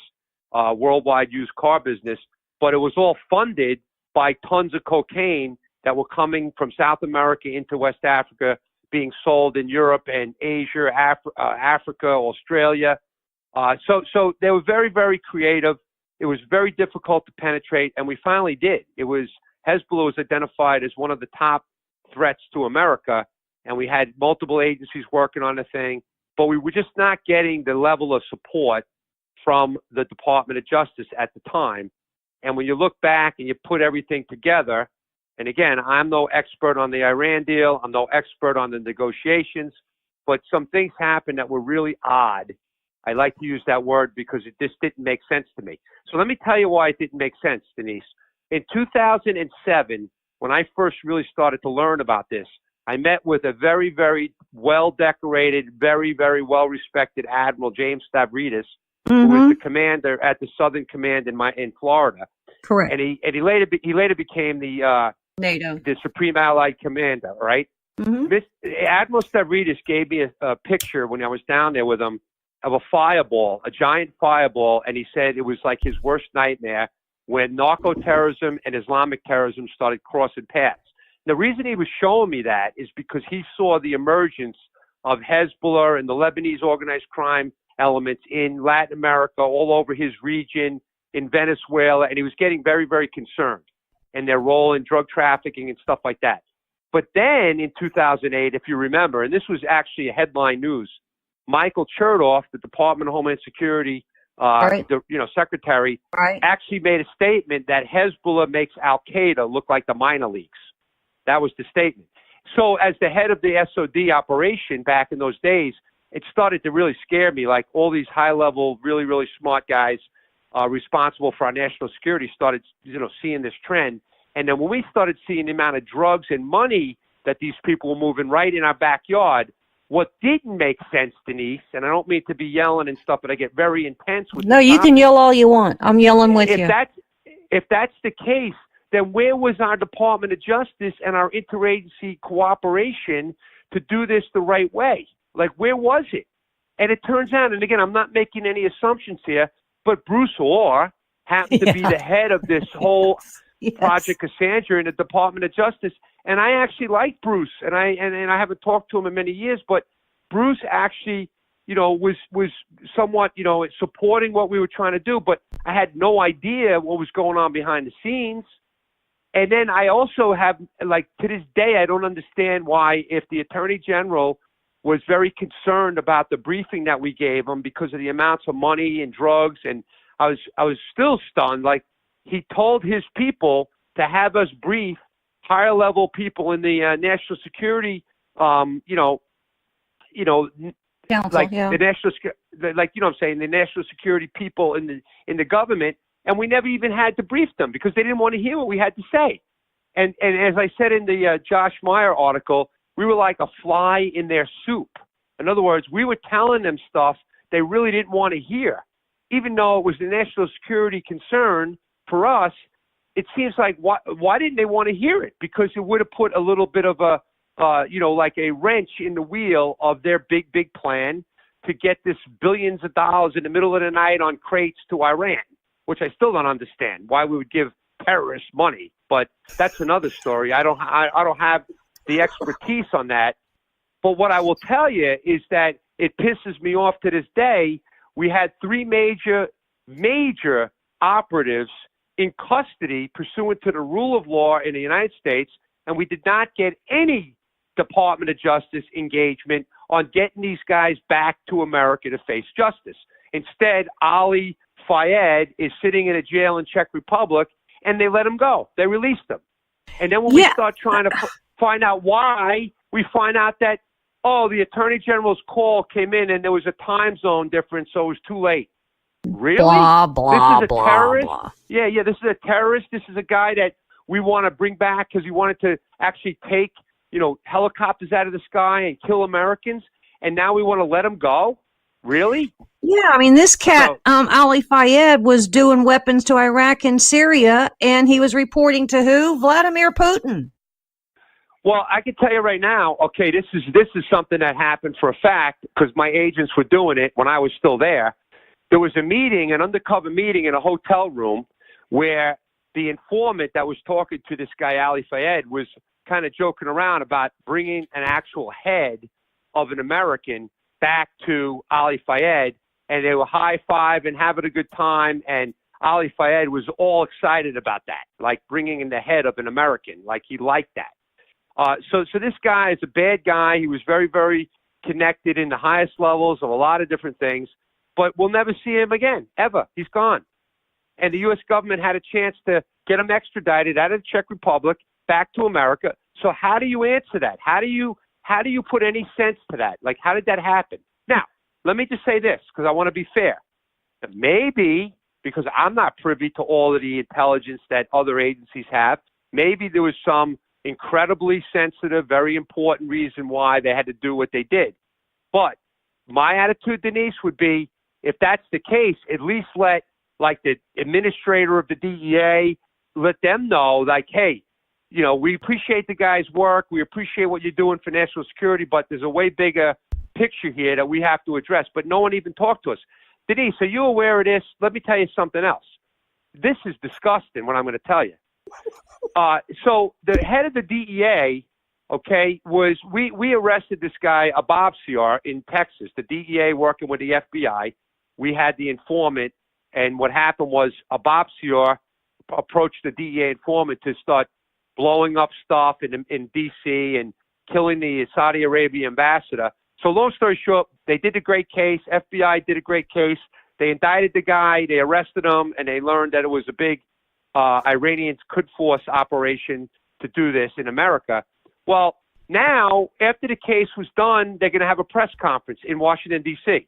worldwide used car business. But it was all funded by tons of cocaine that were coming from South America into West Africa, being sold in Europe and Asia, Africa, Australia. So they were very, very creative. It was very difficult to penetrate, and we finally did. Hezbollah was identified as one of the top threats to America, and we had multiple agencies working on the thing, but we were just not getting the level of support from the Department of Justice at the time. And when you look back and you put everything together, and again, I'm no expert on the Iran deal, I'm no expert on the negotiations, but some things happened that were really odd. I like to use that word because this didn't make sense to me. So let me tell you why it didn't make sense, Denise. In 2007, when I first really started to learn about this, I met with a very, very well-decorated, very, very well-respected Admiral James Stavridis, who was the commander at the Southern Command in Florida. Correct. And he later became the Supreme Allied Commander, right? Admiral Stavridis gave me a picture when I was down there with him of a fireball, a giant fireball, and he said it was like his worst nightmare when narco-terrorism and Islamic terrorism started crossing paths. The reason he was showing me that is because he saw the emergence of Hezbollah and the Lebanese organized crime elements in Latin America, all over his region, in Venezuela, and he was getting very, very concerned in their role in drug trafficking and stuff like that. But then in 2008, if you remember, and this was actually a headline news, Michael Chertoff, the Department of Homeland Security secretary, actually made a statement that Hezbollah makes Al-Qaeda look like the minor leagues. That was the statement. So as the head of the SOD operation back in those days, it started to really scare me, like all these high-level, really, really smart guys responsible for our national security started, seeing this trend. And then when we started seeing the amount of drugs and money that these people were moving right in our backyard, what didn't make sense, Denise, and I don't mean to be yelling and stuff, but I get very intense with No, you can yell all you want. I'm yelling with you. if that's the case, then where was our Department of Justice and our interagency cooperation to do this the right way? Like, where was it? And it turns out, and again, I'm not making any assumptions here, but Bruce Orr happened to be the head of this whole Project Cassandra in the Department of Justice. And I actually like Bruce, and I haven't talked to him in many years, but Bruce actually, was somewhat, supporting what we were trying to do, but I had no idea what was going on behind the scenes. And then I also have, to this day, I don't understand why, if the Attorney General was very concerned about the briefing that we gave him because of the amounts of money and drugs, and I was still stunned. Like, he told his people to have us brief higher level people in the national security, Council, the national, the national security people in the government, and we never even had to brief them because they didn't want to hear what we had to say. And as I said in the Josh Meyer article, we were like a fly in their soup. In other words, we were telling them stuff they really didn't want to hear, even though it was a national security concern for us. It seems like why didn't they want to hear it? Because it would have put a little bit of a like a wrench in the wheel of their big plan to get this billions of dollars in the middle of the night on crates to Iran, which I still don't understand why we would give terrorists money. But that's another story. I don't have the expertise on that. But what I will tell you is that it pisses me off to this day. We had 3 major operatives in custody pursuant to the rule of law in the United States, and we did not get any Department of Justice engagement on getting these guys back to America to face justice. Instead, Ali Fayed is sitting in a jail in Czech Republic, and they let him go. They released him. And then when we start trying to find out why, we find out that, the Attorney General's call came in and there was a time zone difference, so it was too late. Really? Blah, blah, this is a blah, terrorist? blah. Yeah, this is a terrorist. This is a guy that we want to bring back because he wanted to actually take, helicopters out of the sky and kill Americans, and now we want to let him go? Really? Yeah, I mean, this cat, Ali Fayed, was doing weapons to Iraq and Syria, and he was reporting to who? Vladimir Putin. Well, I can tell you right now, okay, this is something that happened for a fact because my agents were doing it when I was still there. There was a meeting, an undercover meeting in a hotel room where the informant that was talking to this guy, Ali Fayed, was kind of joking around about bringing an actual head of an American back to Ali Fayed, and they were high-fiving, having a good time, and Ali Fayed was all excited about that, like bringing in the head of an American, like he liked that. So this guy is a bad guy. He was very, very connected in the highest levels of a lot of different things, but we'll never see him again, ever. He's gone. And the U.S. government had a chance to get him extradited out of the Czech Republic back to America. So how do you answer that? How do you put any sense to that? Like, how did that happen? Now, let me just say this, because I want to be fair. Maybe, because I'm not privy to all of the intelligence that other agencies have, maybe there was some incredibly sensitive, very important reason why they had to do what they did. But my attitude, Denise, would be, if that's the case, at least let, like, the administrator of the DEA, let them know, like, hey, we appreciate the guy's work. We appreciate what you're doing for national security, but there's a way bigger picture here that we have to address. But no one even talked to us. Denise, are you aware of this? Let me tell you something else. This is disgusting, what I'm going to tell you. So the head of the DEA, we arrested this guy, Ababsiar, in Texas, the DEA working with the FBI. We had the informant, and what happened was Ababsiar approached the DEA informant to start blowing up stuff in D.C. and killing the Saudi Arabia ambassador. So long story short, they did a great case. FBI did a great case. They indicted the guy. They arrested him, and they learned that it was a big Iranians could force operation to do this in America. Well, now, after the case was done, they're going to have a press conference in Washington, D.C.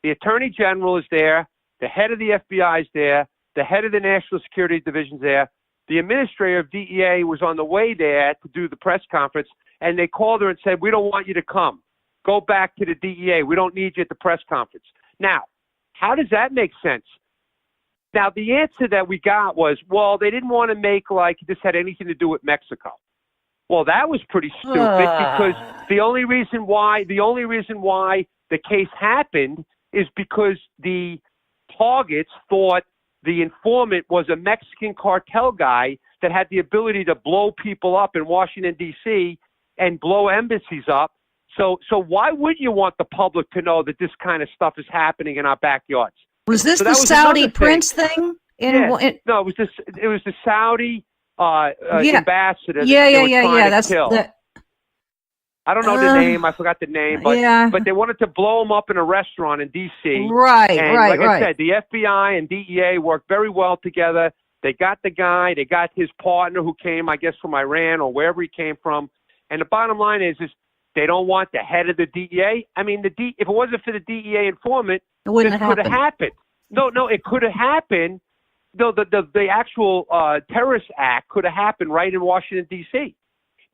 The Attorney General is there. The head of the FBI is there. The head of the National Security Division is there. The administrator of DEA was on the way there to do the press conference, and they called her and said, we don't want you to come. Go back to the DEA. We don't need you at the press conference. Now, how does that make sense? Now, the answer that we got was, well, they didn't want to make like this had anything to do with Mexico. Well, that was pretty stupid because the only reason why the case happened is because the targets thought the informant was a Mexican cartel guy that had the ability to blow people up in Washington, D.C. and blow embassies up. So why wouldn't you want the public to know that this kind of stuff is happening in our backyards? Was this So the that was Saudi another prince thing? No, it was the Saudi ambassador. That's I don't know the name. I forgot the name, but they wanted to blow him up in a restaurant in D.C. Right. I said, the FBI and DEA worked very well together. They got the guy. They got his partner who came, I guess, from Iran or wherever he came from. And the bottom line is they don't want the head of the DEA. I mean, if it wasn't for the DEA informant, it wouldn't could have happened. No, it could have happened. No, the actual terrorist act could have happened right in Washington, D.C.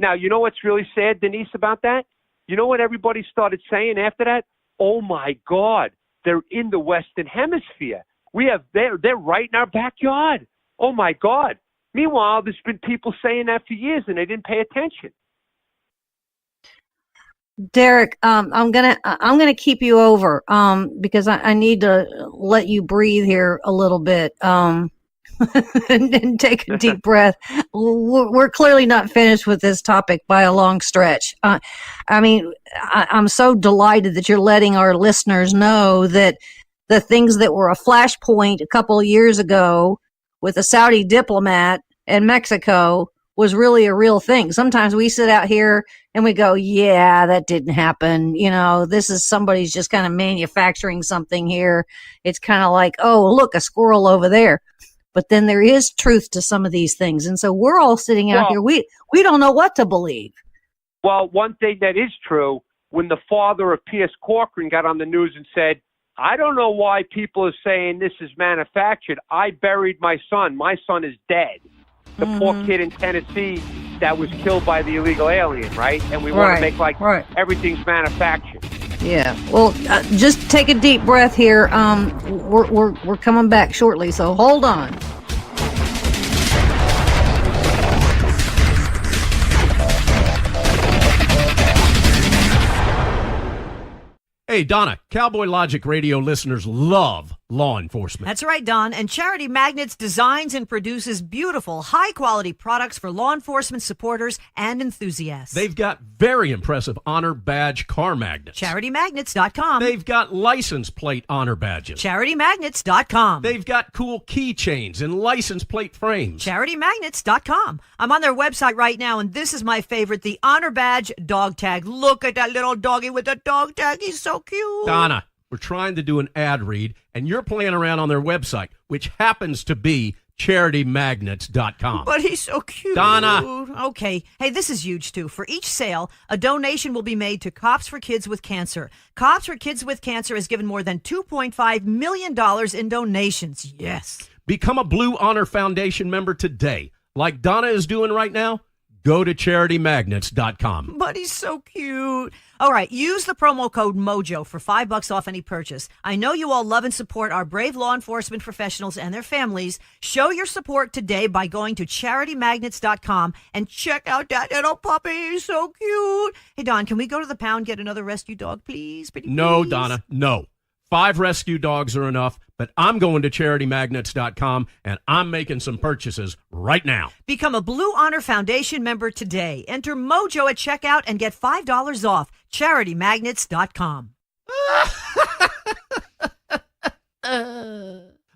Now, you know what's really sad, Denise, about that? You know what everybody started saying after that? Oh, my God, they're in the Western Hemisphere. They're right in our backyard. Oh, my God. Meanwhile, there's been people saying that for years, and they didn't pay attention. Derek, I'm gonna keep you over because I need to let you breathe here a little bit and take a deep breath. We're clearly not finished with this topic by a long stretch. I'm so delighted that you're letting our listeners know that the things that were a flashpoint a couple of years ago with a Saudi diplomat in Mexico was really a real thing. Sometimes we sit out here and we go, yeah, that didn't happen. You know, this is somebody's just kind of manufacturing something here. It's kind of like, oh, look, a squirrel over there. But then there is truth to some of these things. And so we're all sitting out here. We don't know what to believe. Well, one thing that is true, when the father of Pierce Corcoran got on the news and said, I don't know why people are saying this is manufactured. I buried my son. My son is dead. The poor kid in Tennessee that was killed by the illegal alien, right? And we want to make everything's manufactured. Yeah. Well, just take a deep breath here. We're coming back shortly, so hold on. Hey, Donna, Cowboy Logic radio listeners love law enforcement. That's right, Don. And Charity Magnets designs and produces beautiful, high-quality products for law enforcement supporters and enthusiasts. They've got very impressive honor badge car magnets. CharityMagnets.com. They've got license plate honor badges. CharityMagnets.com. They've got cool keychains and license plate frames. CharityMagnets.com. I'm on their website right now, and this is my favorite, the Honor Badge dog tag. Look at that little doggy with the dog tag. He's so cute. Donna, we're trying to do an ad read, and you're playing around on their website, which happens to be CharityMagnets.com. But he's so cute. Donna. Okay. Hey, this is huge, too. For each sale, a donation will be made to Cops for Kids with Cancer. Cops for Kids with Cancer has given more than $2.5 million in donations. Yes. Become a Blue Honor Foundation member today. Like Donna is doing right now, go to CharityMagnets.com. But he's so cute. All right, use the promo code MOJO for $5 off any purchase. I know you all love and support our brave law enforcement professionals and their families. Show your support today by going to CharityMagnets.com and check out that little puppy. He's so cute. Hey, Don, can we go to the pound, get another rescue dog, please? Pretty No, please? Donna, no. 5 rescue dogs are enough, but I'm going to CharityMagnets.com, and I'm making some purchases right now. Become a Blue Honor Foundation member today. Enter MOJO at checkout and get $5 off. CharityMagnets.com.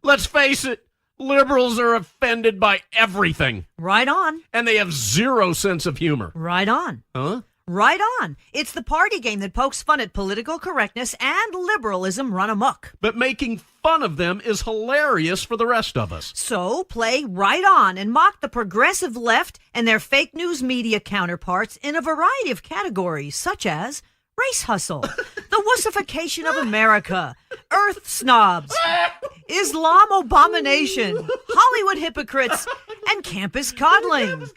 Let's face it, liberals are offended by everything. Right on. And they have zero sense of humor. Right on. Huh? Right on. It's the party game that pokes fun at political correctness and liberalism run amok. But making fun of them is hilarious for the rest of us. So play right on and mock the progressive left and their fake news media counterparts in a variety of categories, such as race hustle, the wussification of America, earth snobs, Islam abomination, Hollywood hypocrites, and campus coddling.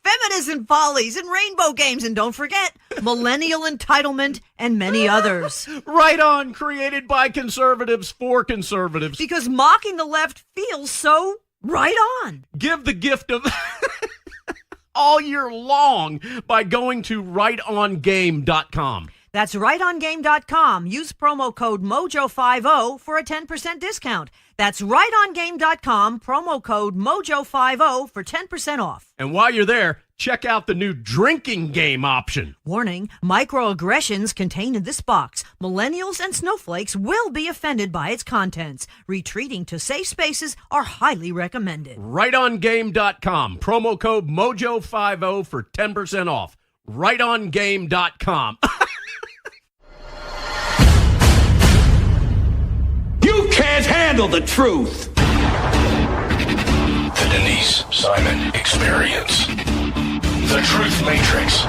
Feminism follies and rainbow games, and don't forget millennial entitlement and many others. Right On, created by conservatives for conservatives. Because mocking the left feels so right on. Give the gift of all year long by going to RightOnGame.com. That's RightOnGame.com. Use promo code MOJO50 for a 10% discount. That's RightOnGame.com, promo code MOJO50 for 10% off. And while you're there, check out the new drinking game option. Warning, microaggressions contained in this box. Millennials and snowflakes will be offended by its contents. Retreating to safe spaces are highly recommended. RightOnGame.com, promo code MOJO50 for 10% off. RightOnGame.com. You can't handle the truth. The Denise Simon Experience. The Truth Matrix.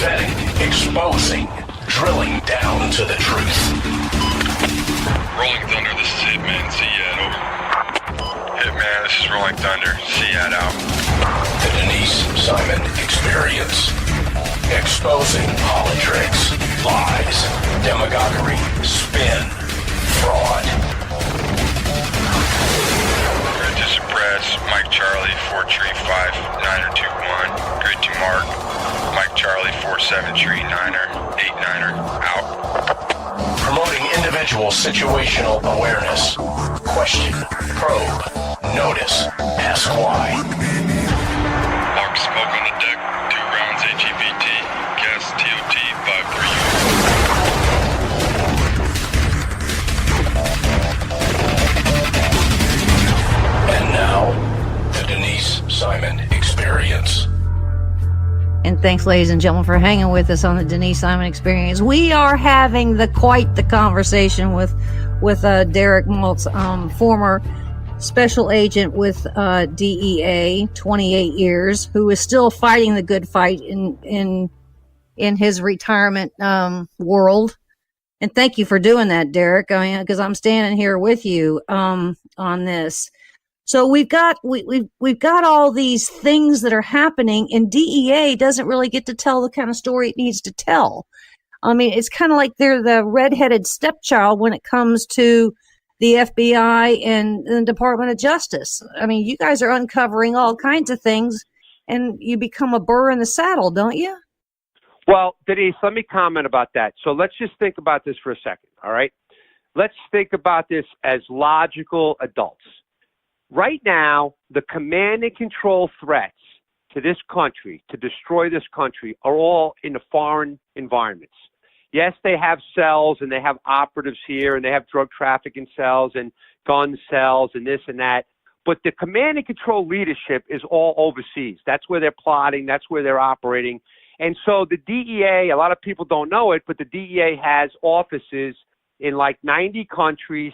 Vetting, exposing, drilling down to the truth. Rolling Thunder, this is Hitman. Ziad, over. Hitman, this is Rolling Thunder. Ziad out. The Denise Simon Experience. Exposing politics, lies, demagoguery, spin, fraud. Grid to suppress. Mike Charlie, 435-9er21. Grid to mark. Mike Charlie, 4739er, 89er, out. Promoting individual situational awareness. Question, probe, notice, ask why. Mark smoke on the deck. 2 rounds HEVT. Gas TOT 53U. And now, the Denise Simon Experience. And thanks, ladies and gentlemen, for hanging with us on the Denise Simon Experience. We are having quite the conversation with Derek Maltz, former special agent with DEA, 28 years, who is still fighting the good fight in his retirement world. And thank you for doing that, Derek. I mean, because I'm standing here with you on this. So we've got all these things that are happening, and DEA doesn't really get to tell the kind of story it needs to tell. I mean, it's kind of like they're the redheaded stepchild when it comes to the FBI and the Department of Justice. I mean, you guys are uncovering all kinds of things, and you become a burr in the saddle, don't you? Well, Denise, let me comment about that. So let's just think about this for a second, all right? Let's think about this as logical adults. Right now, the command and control threats to this country, to destroy this country, are all in the foreign environments. Yes, they have cells and they have operatives here and they have drug trafficking cells and gun cells and this and that. But the command and control leadership is all overseas. That's where they're plotting. That's where they're operating. And so the DEA, a lot of people don't know it, but the DEA has offices in like 90 offices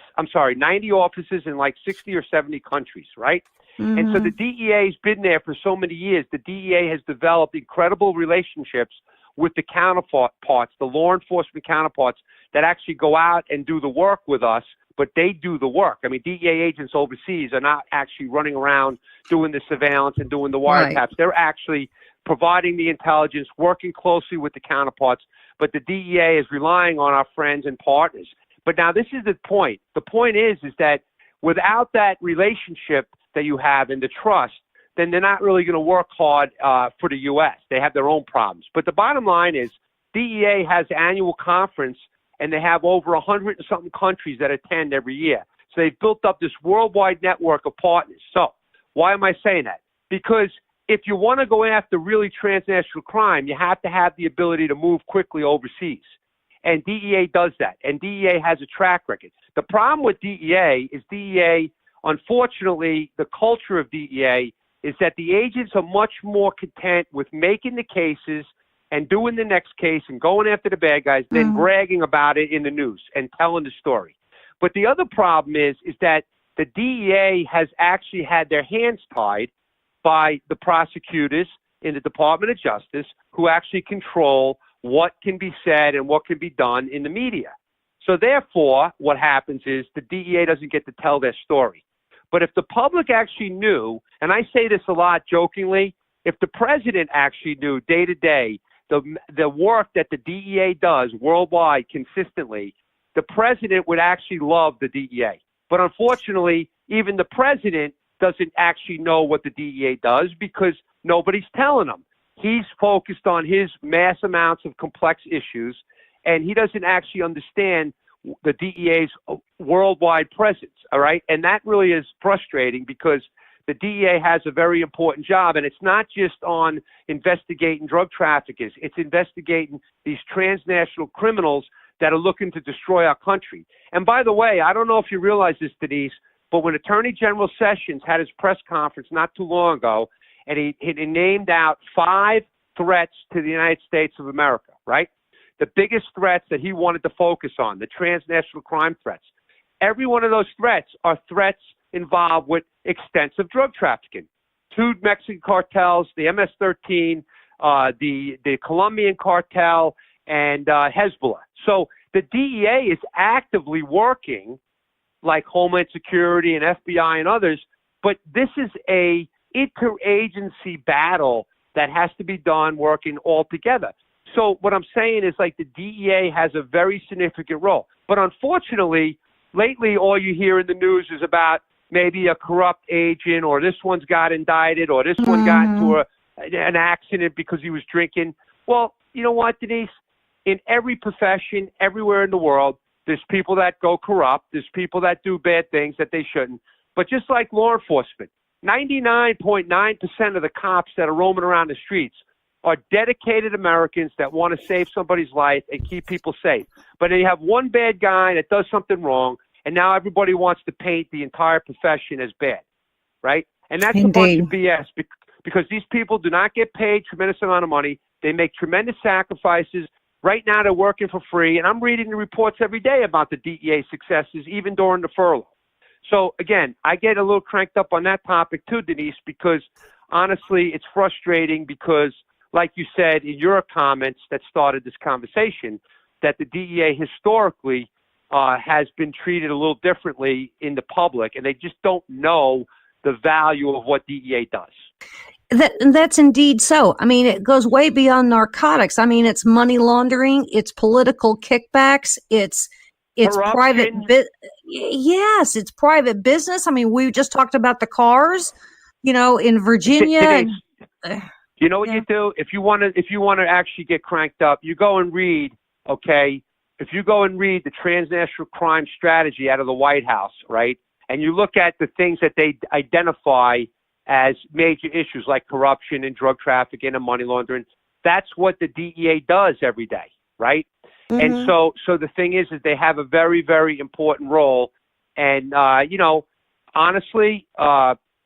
in like 60 or 70 countries, right? Mm-hmm. And so the DEA has been there for so many years. The DEA has developed incredible relationships with the counterparts, the law enforcement counterparts that actually go out and do the work with us, but they do the work. I mean, DEA agents overseas are not actually running around doing the surveillance and doing the wiretaps. Right. They're actually providing the intelligence, working closely with the counterparts, but the DEA is relying on our friends and partners. But now this is the point. The point is that without that relationship that you have and the trust, then they're not really going to work hard for the U.S. They have their own problems. But the bottom line is DEA has annual conference, and they have over 100 and something countries that attend every year. So they've built up this worldwide network of partners. So why am I saying that? Because if you want to go after really transnational crime, you have to have the ability to move quickly overseas. And DEA does that. And DEA has a track record. The problem with DEA is unfortunately, the culture of DEA is that the agents are much more content with making the cases and doing the next case and going after the bad guys than bragging about it in the news and telling the story. But the other problem is that the DEA has actually had their hands tied by the prosecutors in the Department of Justice, who actually control what can be said and what can be done in the media. So therefore, what happens is the DEA doesn't get to tell their story. But if the public actually knew, and I say this a lot jokingly, if the president actually knew day to day the work that the DEA does worldwide consistently, the president would actually love the DEA. But unfortunately, even the president doesn't actually know what the DEA does because nobody's telling him. He's focused on his mass amounts of complex issues, and he doesn't actually understand the DEA's worldwide presence, all right? And that really is frustrating because the DEA has a very important job, and it's not just on investigating drug traffickers. It's investigating these transnational criminals that are looking to destroy our country. And by the way, I don't know if you realize this, Denise, but when Attorney General Sessions had his press conference not too long ago, and he named out 5 threats to the United States of America, right? The biggest threats that he wanted to focus on, the transnational crime threats. Every one of those threats are threats involved with extensive drug trafficking. 2 Mexican cartels, the MS-13, the Colombian cartel, and Hezbollah. So the DEA is actively working, like Homeland Security and FBI and others, but this is a interagency battle that has to be done working all together. So what I'm saying is, like, the DEA has a very significant role. But unfortunately, lately all you hear in the news is about maybe a corrupt agent, or this one's got indicted, or this one got into an accident because he was drinking. Well, you know what, Denise? In every profession, everywhere in the world, there's people that go corrupt. There's people that do bad things that they shouldn't. But just like law enforcement, 99.9% of the cops that are roaming around the streets are dedicated Americans that want to save somebody's life and keep people safe. But then you have one bad guy that does something wrong, and now everybody wants to paint the entire profession as bad, right? And that's a bunch of BS because these people do not get paid tremendous amount of money. They make tremendous sacrifices. Right now they're working for free, and I'm reading the reports every day about the DEA successes, even during the furlough. So, again, I get a little cranked up on that topic too, Denise, because honestly it's frustrating because, like you said in your comments that started this conversation, that the DEA historically has been treated a little differently in the public, and they just don't know the value of what DEA does. That's indeed so. I mean, it goes way beyond narcotics. I mean, it's money laundering, it's political kickbacks, it's private. Yes, it's private business. I mean, we just talked about the cars, in Virginia. You know what you do if you want to actually get cranked up, you go and read. Okay, if you go and read the transnational crime strategy out of the White House, right, and you look at the things that they identify as major issues like corruption and drug trafficking and money laundering, that's what the DEA does every day, right? Mm-hmm. And so the thing is they have a very, very important role. And, honestly,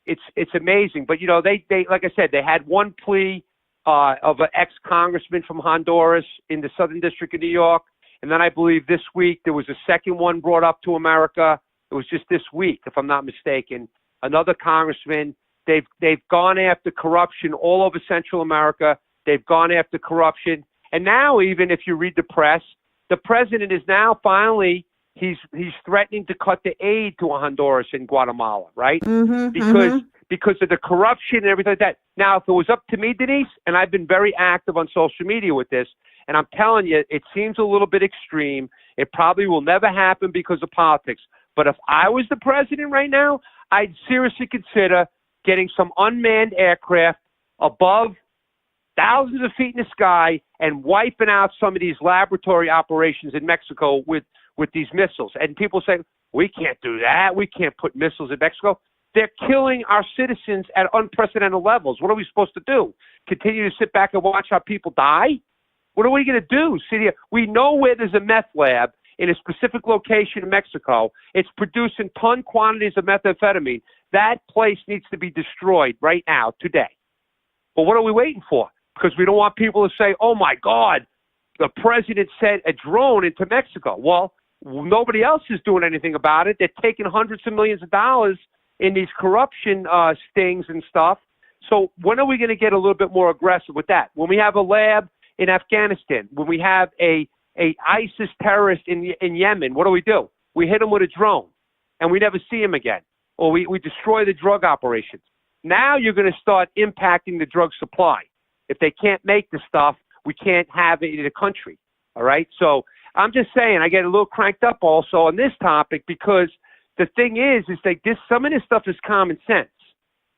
it's amazing. But, they like I said, they had one plea of an ex-congressman from Honduras in the Southern District of New York. And then I believe this week there was a second one brought up to America. It was just this week, if I'm not mistaken. Another congressman. They've gone after corruption all over Central America. They've gone after corruption. And now, even if you read the press, the president is now finally, he's threatening to cut the aid to Honduras and Guatemala, right? Because of the corruption and everything like that. Now, if it was up to me, Denise, and I've been very active on social media with this, and I'm telling you, it seems a little bit extreme. It probably will never happen because of politics. But if I was the president right now, I'd seriously consider getting some unmanned aircraft above thousands of feet in the sky and wiping out some of these laboratory operations in Mexico with these missiles. And people say, we can't do that. We can't put missiles in Mexico. They're killing our citizens at unprecedented levels. What are we supposed to do? Continue to sit back and watch our people die? What are we going to do? We know where there's a meth lab in a specific location in Mexico. It's producing ton quantities of methamphetamine. That place needs to be destroyed right now, today. But what are we waiting for? Because we don't want people to say, oh, my God, the president sent a drone into Mexico. Well, nobody else is doing anything about it. They're taking hundreds of millions of dollars in these corruption stings and stuff. So when are we going to get a little bit more aggressive with that? When we have a lab in Afghanistan, when we have a ISIS terrorist in Yemen, what do? We hit him with a drone, and we never see him again. Or we destroy the drug operations. Now you're going to start impacting the drug supply. If they can't make the stuff, we can't have it in the country. All right? So I'm just saying, I get a little cranked up also on this topic because the thing is that some of this stuff is common sense.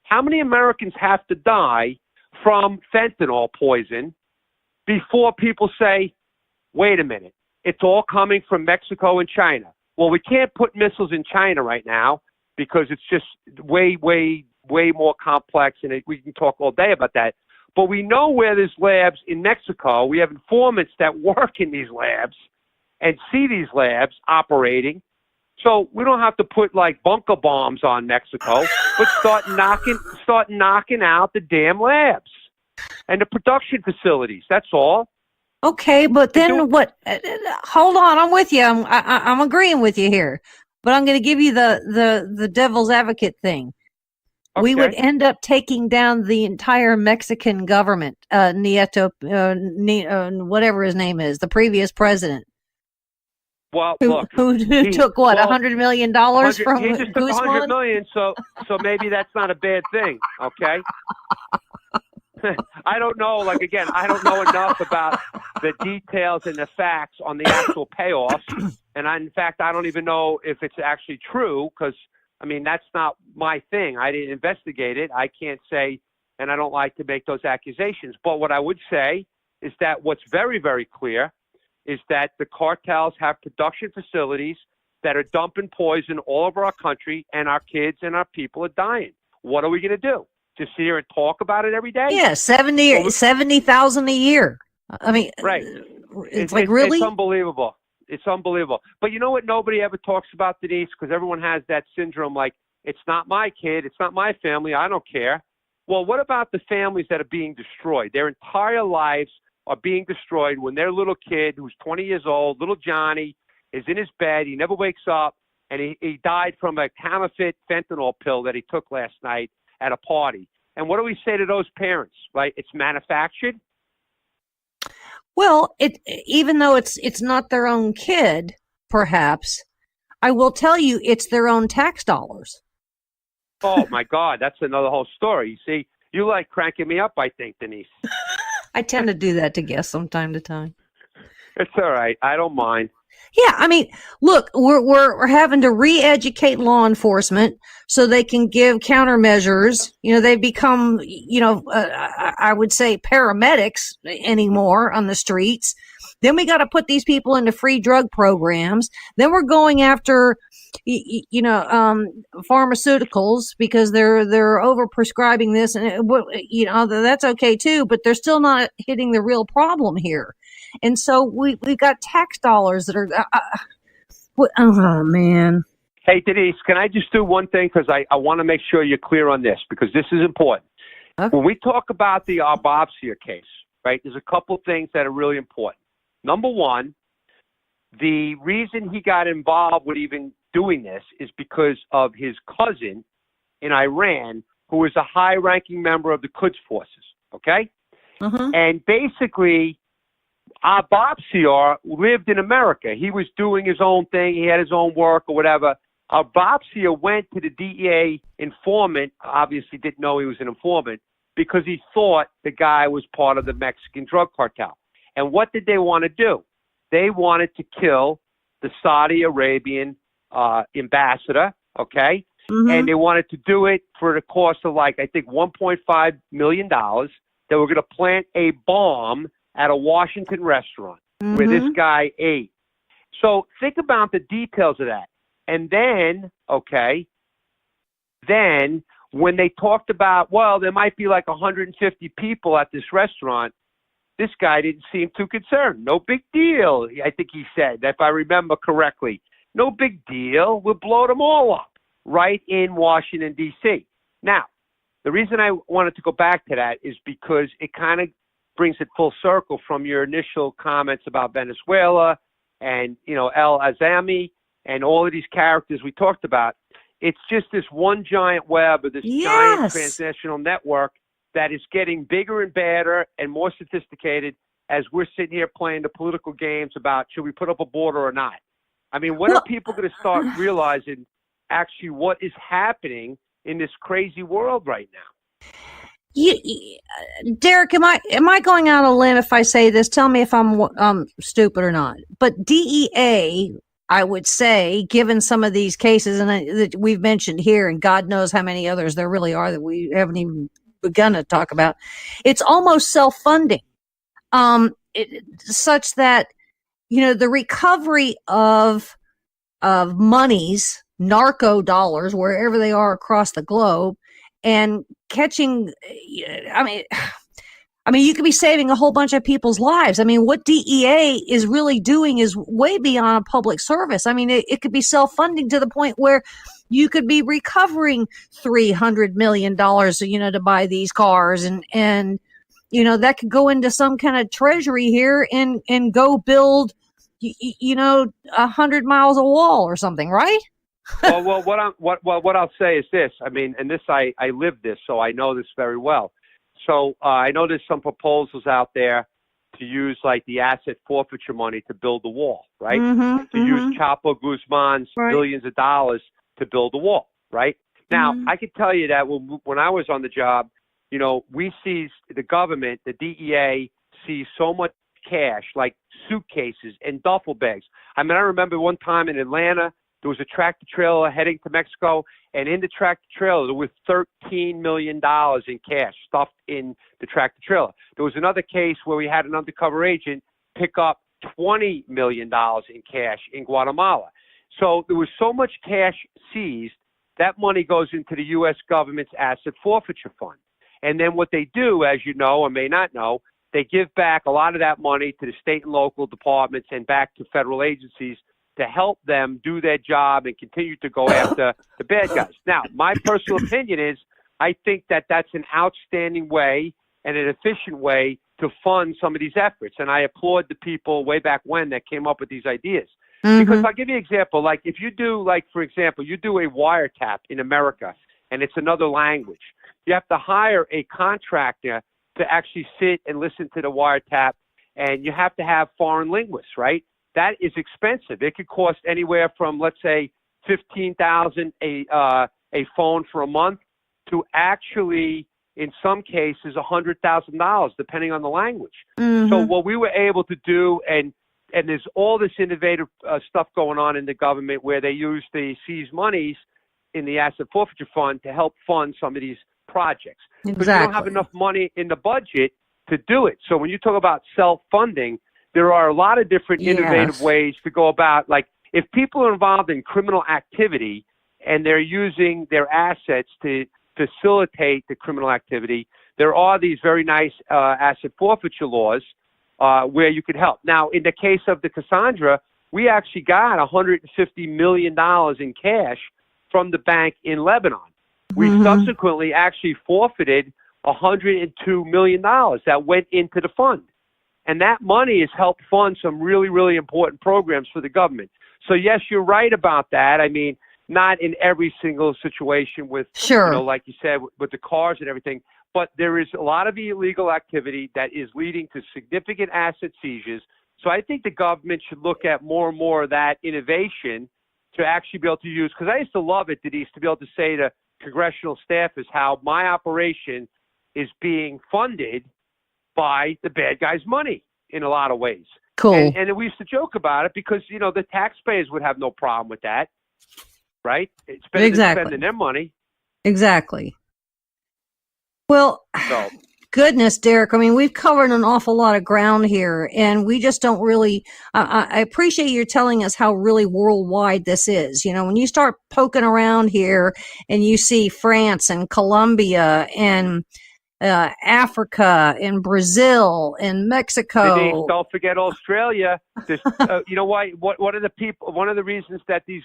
How many Americans have to die from fentanyl poison before people say, wait a minute, it's all coming from Mexico and China? Well, we can't put missiles in China right now because it's just way, way, way more complex, and we can talk all day about that. But we know where there's labs in Mexico. We have informants that work in these labs and see these labs operating. So we don't have to put like bunker bombs on Mexico, but start knocking out the damn labs and the production facilities. That's all. Okay, but then what? Hold on, I'm with you. I'm agreeing with you here, but I'm going to give you the devil's advocate thing. Okay. We would end up taking down the entire Mexican government, Nieto, whatever his name is, the previous president. Well, look, who took what, $100 million from He just took Guzman? $100 million, so maybe that's not a bad thing, okay? I don't know. Like, again, I don't know enough about the details and the facts on the actual payoffs. And in fact, I don't even know if it's actually true because, I mean, that's not my thing. I didn't investigate it. I can't say, and I don't like to make those accusations. But what I would say is that what's very, very clear is that the cartels have production facilities that are dumping poison all over our country, and our kids and our people are dying. What are we going to do? Just sit here and talk about it every day? Yeah, 70,000 a year. I mean, right. It's like, really? It's unbelievable. It's unbelievable. But you know what nobody ever talks about, Denise, because everyone has that syndrome like, it's not my kid, it's not my family, I don't care. Well, what about the families that are being destroyed? Their entire lives are being destroyed when their little kid, who's 20 years old, little Johnny, is in his bed, he never wakes up, and he died from a counterfeit fentanyl pill that he took last night at a party. And what do we say to those parents, right? It's manufactured? Well, even though it's not their own kid, perhaps, I will tell you it's their own tax dollars. Oh, my God, that's another whole story. You see, you like cranking me up, I think, Denise. I tend to do that to guests from time to time. It's all right. I don't mind. Yeah, I mean, look, we're having to re-educate law enforcement so they can give countermeasures. You know, they become, I would say paramedics anymore on the streets. Then we got to put these people into free drug programs. Then we're going after, pharmaceuticals because they're over prescribing this, and that's okay too. But they're still not hitting the real problem here. And so we've got tax dollars that are, oh man. Hey, Denise, can I just do one thing? Because I want to make sure you're clear on this, because this is important. Okay. When we talk about the Arbobsia case, right, there's a couple things that are really important. Number one, the reason he got involved with even doing this is because of his cousin in Iran, who is a high-ranking member of the Quds forces, okay? Uh-huh. And basically, Arbobsia lived in America. He was doing his own thing. He had his own work or whatever. Arbobsia went to the DEA informant, obviously didn't know he was an informant, because he thought the guy was part of the Mexican drug cartel. And what did they want to do? They wanted to kill the Saudi Arabian ambassador, okay? Mm-hmm. And they wanted to do it for the cost of, like, I think $1.5 million. They were going to plant a bomb at a Washington restaurant where this guy ate. So think about the details of that. And then, when they talked about, well, there might be like 150 people at this restaurant, this guy didn't seem too concerned. No big deal, I think he said, if I remember correctly. No big deal. We'll blow them all up right in Washington, D.C. Now, the reason I wanted to go back to that is because it kind of brings it full circle from your initial comments about Venezuela and, El Azami and all of these characters we talked about. It's just this one giant web of this giant transnational network that is getting bigger and badder and more sophisticated as we're sitting here playing the political games about should we put up a border or not. I mean, when are people going to start realizing actually what is happening in this crazy world right now? Derek, am I going out on a limb if I say this? Tell me if I'm stupid or not. But DEA, I would say, given some of these cases that we've mentioned here, and God knows how many others there really are that we haven't even begun to talk about, it's almost self-funding, such that the recovery of monies, narco dollars, wherever they are across the globe, and catching, I mean, you could be saving a whole bunch of people's lives. I mean, what DEA is really doing is way beyond a public service. I mean, it could be self-funding to the point where you could be recovering $300 million, to buy these cars, and that could go into some kind of treasury here and go build, 100 miles of wall or something, right? Well, what I'll say is this. I mean, and this I live this, so I know this very well. So I know there's some proposals out there to use like the asset forfeiture money to build the wall, right? Use Chapo Guzman's billions of dollars to build the wall, right? Now, I can tell you that when I was on the job, we seized the government, the DEA seized so much cash, like suitcases and duffel bags. I mean, I remember one time in Atlanta, there was a tractor trailer heading to Mexico, and in the tractor trailer, there was $13 million in cash stuffed in the tractor trailer. There was another case where we had an undercover agent pick up $20 million in cash in Guatemala. So there was so much cash seized, that money goes into the U.S. government's asset forfeiture fund. And then what they do, as you know or may not know, they give back a lot of that money to the state and local departments and back to federal agencies to help them do their job and continue to go after the bad guys. Now, my personal opinion is I think that that's an outstanding way and an efficient way to fund some of these efforts. And I applaud the people way back when that came up with these ideas. Because I'll give you an example. Like if you do, for example, you do a wiretap in America and it's another language, you have to hire a contractor to actually sit and listen to the wiretap, and you have to have foreign linguists, right? That is expensive. It could cost anywhere from, let's say, $15,000 a phone for a month to actually, in some cases, $100,000, depending on the language. So what we were able to do, and there's all this innovative stuff going on in the government where they use the seized monies in the asset forfeiture fund to help fund some of these projects. Because you don't have enough money in the budget to do it. So when you talk about self-funding, there are a lot of different innovative ways to go about, like if people are involved in criminal activity and they're using their assets to facilitate the criminal activity, there are these very nice asset forfeiture laws where you could help. Now, in the case of the Cassandra, we actually got $150 million in cash from the bank in Lebanon. We subsequently actually forfeited $102 million that went into the fund. And that money has helped fund some really, really important programs for the government. So, yes, you're right about that. I mean, not in every single situation with, like you said, with the cars and everything. But there is a lot of illegal activity that is leading to significant asset seizures. So I think the government should look at more and more of that innovation to actually be able to use. Because I used to love it, Denise, to be able to say to congressional staffers how my operation is being funded by the bad guys' money in a lot of ways. Cool. And we used to joke about it because, the taxpayers would have no problem with that, right? It's better than spending their money. Exactly. Well, goodness, Derek, I mean, we've covered an awful lot of ground here, and we just don't really, I appreciate you telling us how really worldwide this is. When you start poking around here and you see France and Colombia and Africa and Brazil and Mexico. Denise, don't forget Australia. You know why? One of the reasons that these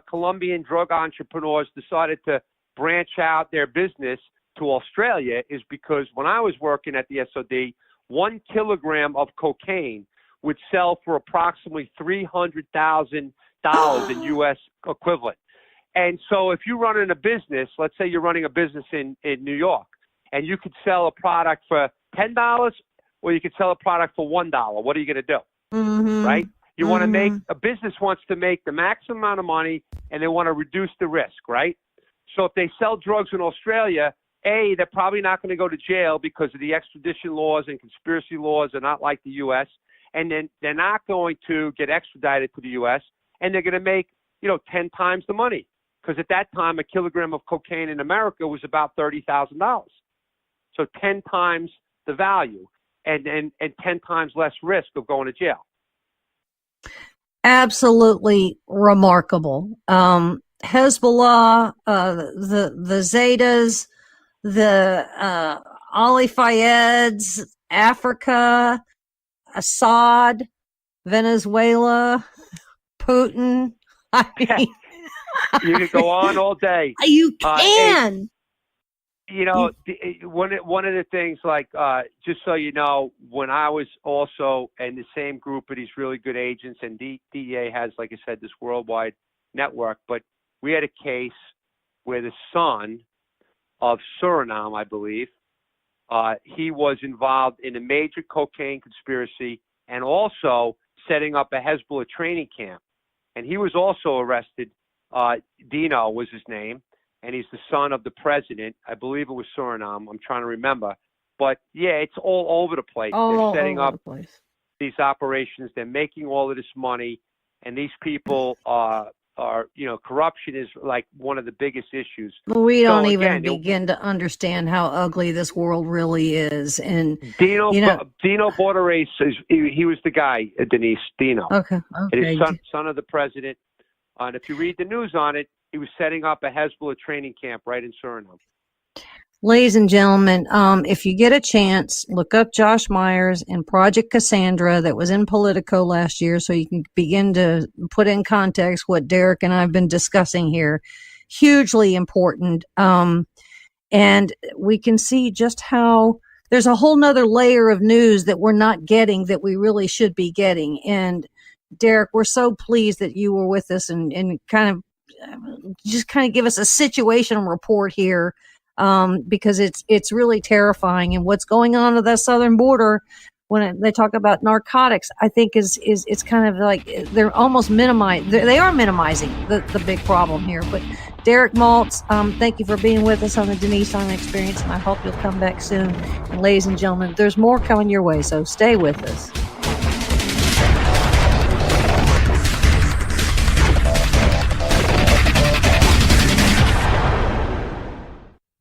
Colombian drug entrepreneurs decided to branch out their business to Australia is because when I was working at the SOD, 1 kilogram of cocaine would sell for approximately $300,000 in U.S. equivalent. And so if you're running a business, let's say you're running a business in New York, and you could sell a product for $10 or you could sell a product for $1. What are you going to do? Right? You want to make, a business wants to make the maximum amount of money and they want to reduce the risk, right? So if they sell drugs in Australia, A, they're probably not going to go to jail because of the extradition laws and conspiracy laws are not like the U.S. And then they're not going to get extradited to the U.S. and they're going to make, 10 times the money. Because at that time, a kilogram of cocaine in America was about $30,000. So 10 times the value and 10 times less risk of going to jail. Absolutely remarkable. Hezbollah, the Zetas, the Ali Fayeds, Africa, Assad, Venezuela, Putin. I mean, you can go on all day. You can. One of the things, just so you know, when I was also in the same group of these really good agents, and DEA has, like I said, this worldwide network, but we had a case where the son of Suriname, I believe, he was involved in a major cocaine conspiracy and also setting up a Hezbollah training camp. And he was also arrested. Dino was his name. And he's the son of the president. I believe it was Suriname. I'm trying to remember. But, yeah, it's all over the place. They're setting up these operations. They're making all of this money. And these people are corruption is like one of the biggest issues. We don't even begin to understand how ugly this world really is. And Dino Borderais, he was the guy, Denise, Dino. Okay. His son of the president. And if you read the news on it, he was setting up a Hezbollah training camp right in Suriname. Ladies and gentlemen, if you get a chance, look up Josh Myers and Project Cassandra that was in Politico last year so you can begin to put in context what Derek and I have been discussing here. Hugely important. And we can see just how there's a whole nother layer of news that we're not getting that we really should be getting. And Derek, we're so pleased that you were with us and kind of give us a situational report here. Because it's really terrifying, and what's going on at that southern border when they talk about narcotics, I think is kind of like they're almost minimizing. They are minimizing the big problem here. But Derek Maltz, thank you for being with us on the Denise Simon Experience, and I hope you'll come back soon. And ladies and gentlemen, there's more coming your way, so stay with us.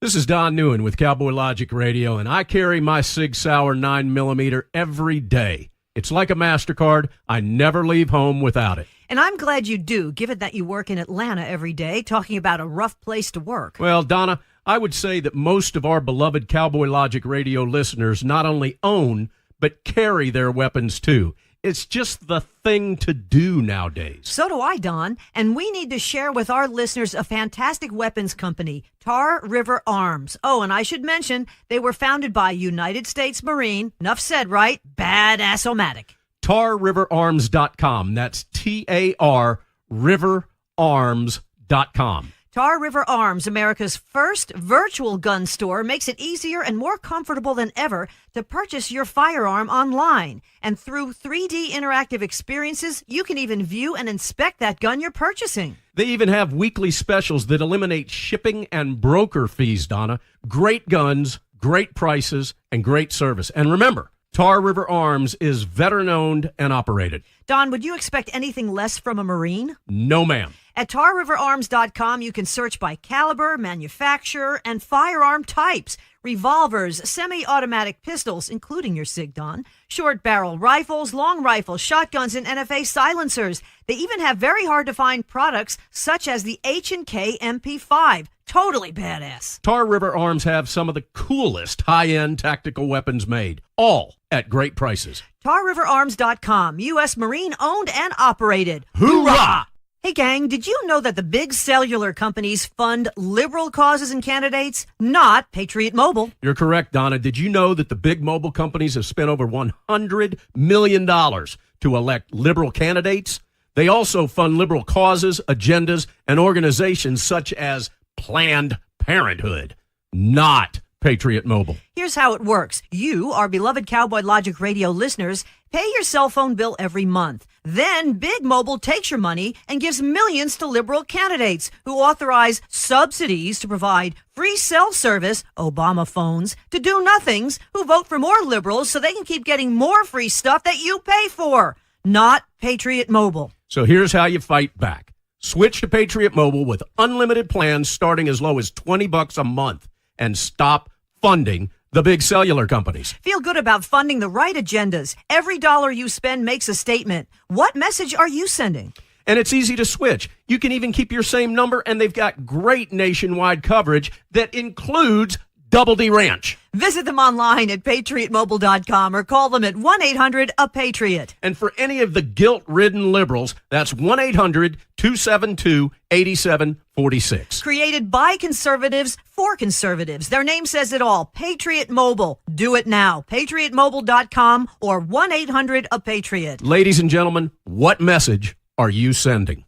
This is Don Newen with Cowboy Logic Radio, and I carry my Sig Sauer 9mm every day. It's like a MasterCard. I never leave home without it. And I'm glad you do, given that you work in Atlanta every day, talking about a rough place to work. Well, Donna, I would say that most of our beloved Cowboy Logic Radio listeners not only own, but carry their weapons too. It's just the thing to do nowadays. So do I, Don. And we need to share with our listeners a fantastic weapons company, Tar River Arms. Oh, and I should mention, they were founded by United States Marine, enough said, right? Badass-o-matic. TarRiverArms.com. That's TAR Riverarms.com. Tar River Arms, America's first virtual gun store, makes it easier and more comfortable than ever to purchase your firearm online. And through 3D interactive experiences, you can even view and inspect that gun you're purchasing. They even have weekly specials that eliminate shipping and broker fees, Donna. Great guns, great prices, and great service. And remember, Tar River Arms is veteran-owned and operated. Don, would you expect anything less from a Marine? No, ma'am. At TarRiverArms.com, you can search by caliber, manufacturer, and firearm types. Revolvers, semi-automatic pistols, including your SIG, Don, short-barrel rifles, long rifles, shotguns, and NFA silencers. They even have very hard-to-find products such as the H&K MP5. Totally badass. Tar River Arms have some of the coolest high-end tactical weapons made, all at great prices. TarRiverArms.com, U.S. Marine owned and operated. Hoorah! Hey, gang, did you know that the big cellular companies fund liberal causes and candidates, not Patriot Mobile? You're correct, Donna. Did you know that the big mobile companies have spent over $100 million to elect liberal candidates? They also fund liberal causes, agendas, and organizations such as Planned Parenthood, not Patriot Mobile. Here's how it works. You, our beloved Cowboy Logic Radio listeners, Pay your cell phone bill every month. Then Big Mobile takes your money and gives millions to liberal candidates who authorize subsidies to provide free cell service, Obama phones, to do-nothings who vote for more liberals so they can keep getting more free stuff that you pay for. Not Patriot Mobile. So here's how you fight back. Switch to Patriot Mobile with unlimited plans starting as low as $20 a month and stop funding the big cellular companies. Feel good about funding the right agendas. Every dollar you spend makes a statement. What message are you sending? And it's easy to switch. You can even keep your same number, and they've got great nationwide coverage that includes Double D Ranch. Visit them online at patriotmobile.com or call them at 1-800-A-PATRIOT. And for any of the guilt-ridden liberals, that's 1-800-272-8746. Created by conservatives for conservatives. Their name says it all. Patriot Mobile. Do it now. patriotmobile.com or 1-800-A-PATRIOT. Ladies and gentlemen, what message are you sending?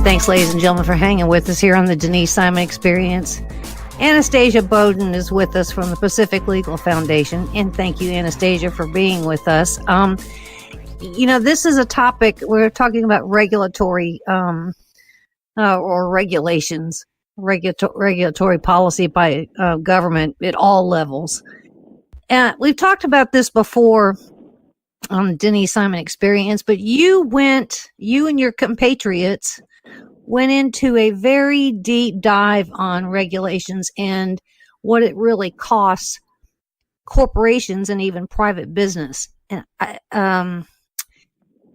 Thanks, ladies and gentlemen, for hanging with us here on the Denise Simon Experience. Anastasia Boden is with us from the Pacific Legal Foundation, and thank you, Anastasia, for being with us. This is a topic, we're talking about regulatory or regulations, regulatory policy by government at all levels. We've talked about this before on the Denise Simon Experience, but you and your compatriots went into a very deep dive on regulations and what it really costs corporations and even private business. And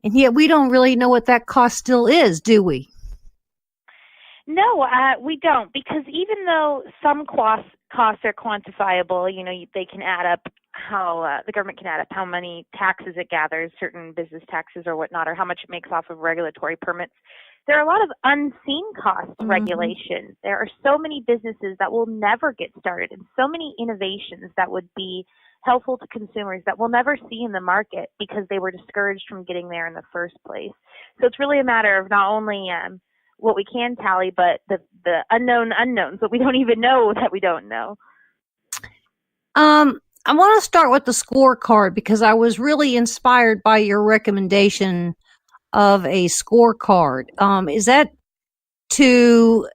yet we don't really know what that cost still is, do we? No, we don't, because even though some costs are quantifiable, they can add up how the government can add up how many taxes it gathers, certain business taxes or whatnot, or how much it makes off of regulatory permits. There are a lot of unseen cost regulations. There are so many businesses that will never get started and so many innovations that would be helpful to consumers that we'll never see in the market because they were discouraged from getting there in the first place. So it's really a matter of not only what we can tally, but the unknown unknowns, what we don't even know that we don't know. I want to start with the scorecard because I was really inspired by your recommendation of a scorecard. Is that to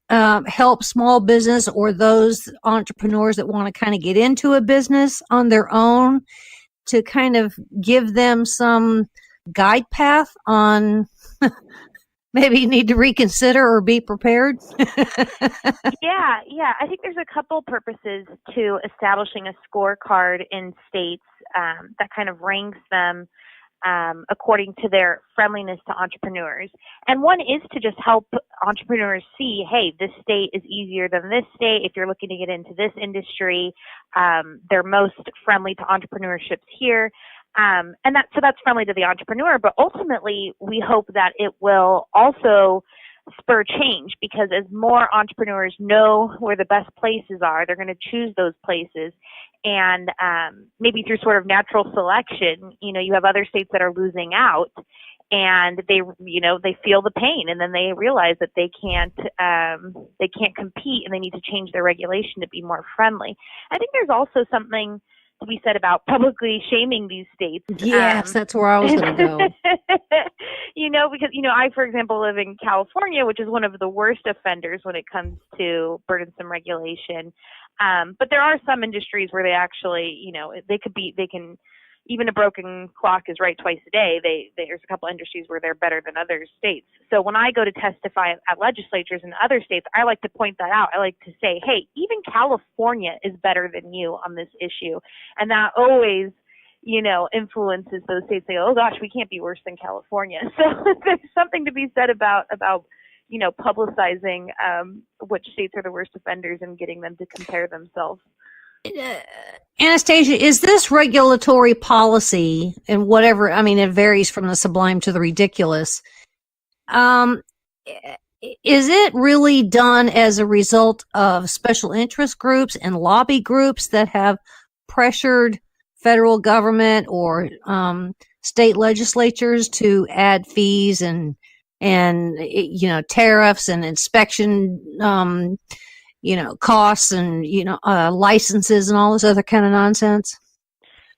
help small business or those entrepreneurs that want to kind of get into a business on their own, to kind of give them some guide path on maybe you need to reconsider or be prepared? Yeah. I think there's a couple purposes to establishing a scorecard in states that kind of ranks them according to their friendliness to entrepreneurs. And one is to just help entrepreneurs see, hey, this state is easier than this state. If you're looking to get into this industry, they're most friendly to entrepreneurships here. And that's friendly to the entrepreneur, but ultimately we hope that it will also spur change, because as more entrepreneurs know where the best places are, they're going to choose those places. And maybe through sort of natural selection, you have other states that are losing out, and they feel the pain, and then they realize that they can't compete, and they need to change their regulation to be more friendly. I think there's also something to be said about publicly shaming these states. Yes, that's where I was going to go. Because, I, for example, live in California, which is one of the worst offenders when it comes to burdensome regulation. But there are some industries where they actually, even a broken clock is right twice a day. There's a couple industries where they're better than other states. So when I go to testify at legislatures in other states, I like to point that out. I like to say, hey, even California is better than you on this issue. And that always, influences those states. Say, oh gosh, we can't be worse than California. So there's something to be said about publicizing which states are the worst offenders and getting them to compare themselves. Anastasia, is this regulatory policy and whatever, it varies from the sublime to the ridiculous. is it really done as a result of special interest groups and lobby groups that have pressured federal government or state legislatures to add fees and tariffs and inspection costs and licenses and all this other kind of nonsense?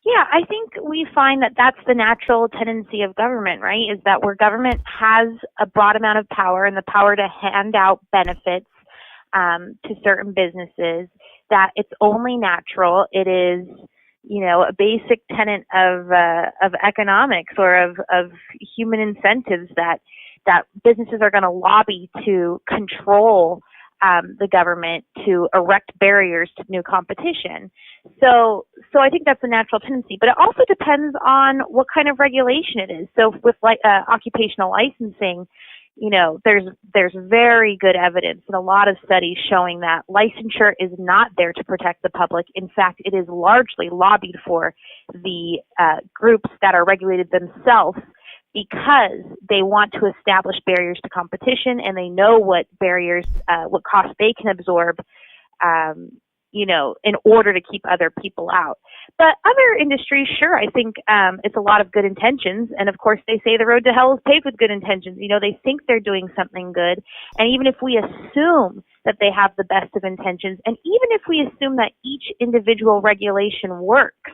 Yeah, I think we find that that's the natural tendency of government, right? Is that where government has a broad amount of power and the power to hand out benefits to certain businesses, that it's only natural. It is, a basic tenet of economics or of human incentives that businesses are going to lobby to control the government, to erect barriers to new competition. So I think that's a natural tendency, but it also depends on what kind of regulation it is. So with occupational licensing, there's very good evidence and a lot of studies showing that licensure is not there to protect the public. In fact, it is largely lobbied for the groups that are regulated themselves, because they want to establish barriers to competition and they know what barriers, what costs they can absorb, in order to keep other people out. But other industries, sure, I think it's a lot of good intentions. And of course, they say the road to hell is paved with good intentions. They think they're doing something good. And even if we assume that they have the best of intentions, and even if we assume that each individual regulation works,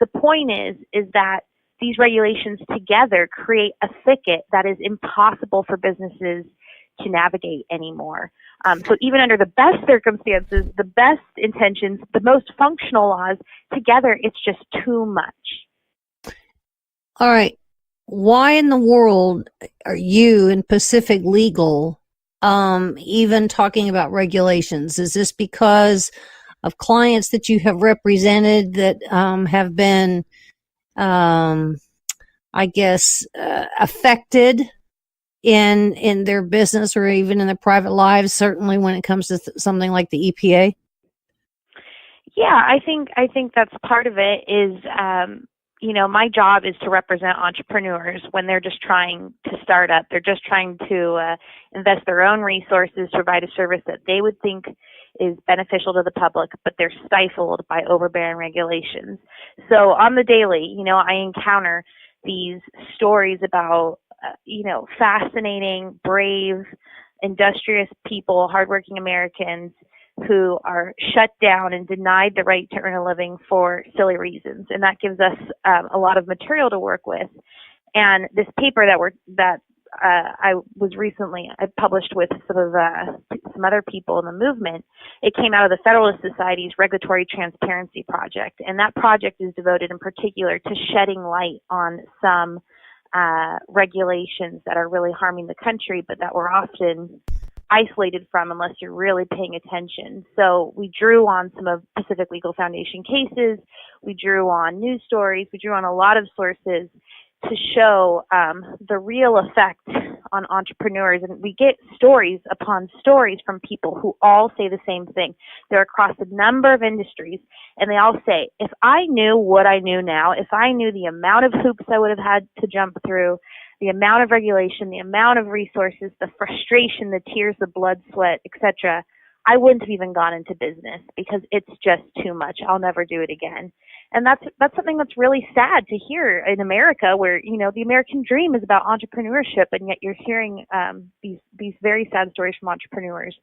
the point is that these regulations together create a thicket that is impossible for businesses to navigate anymore. So even under the best circumstances, the best intentions, the most functional laws, together it's just too much. All right. Why in the world are you in Pacific Legal even talking about regulations? Is this because of clients that you have represented that have been affected in their business or even in their private lives, certainly when it comes to something like the EPA? Yeah, I think that's part of it is, my job is to represent entrepreneurs when they're just trying to start up. They're just trying to invest their own resources to provide a service that they would think is beneficial to the public, but they're stifled by overbearing regulations. So on the daily, I encounter these stories about, fascinating, brave, industrious people, hardworking Americans who are shut down and denied the right to earn a living for silly reasons. And that gives us a lot of material to work with. And this paper I published with some other people in the movement. It came out of the Federalist Society's Regulatory Transparency Project, and that project is devoted in particular to shedding light on some regulations that are really harming the country, but that we're often isolated from unless you're really paying attention. So we drew on some of Pacific Legal Foundation cases, we drew on news stories, we drew on a lot of sources to show the real effect on entrepreneurs. And we get stories upon stories from people who all say the same thing. They're across a number of industries, and they all say, if I knew what I knew now, if I knew the amount of hoops I would have had to jump through, the amount of regulation, the amount of resources, the frustration, the tears, the blood, sweat, etc., I wouldn't have even gone into business because it's just too much. I'll never do it again. And that's something that's really sad to hear in America, where, the American dream is about entrepreneurship, and yet you're hearing these very sad stories from entrepreneurs.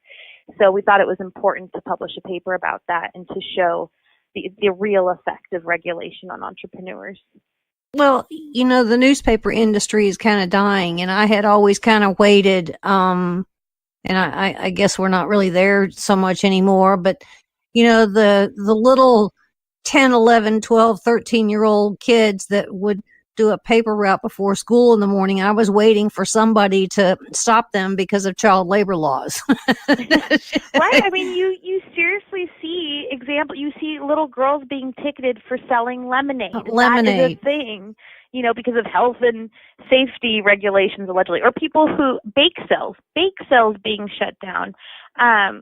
So we thought it was important to publish a paper about that and to show the real effect of regulation on entrepreneurs. Well, the newspaper industry is kind of dying, and I had always kind of waited, and I guess we're not really there so much anymore, but, the little 10, 11, 12, 13-year-old kids that would do a paper route before school in the morning, I was waiting for somebody to stop them because of child labor laws. Right? I mean, you seriously see you see little girls being ticketed for selling lemonade. That is a thing, because of health and safety regulations, allegedly, or people who bake sales being shut down.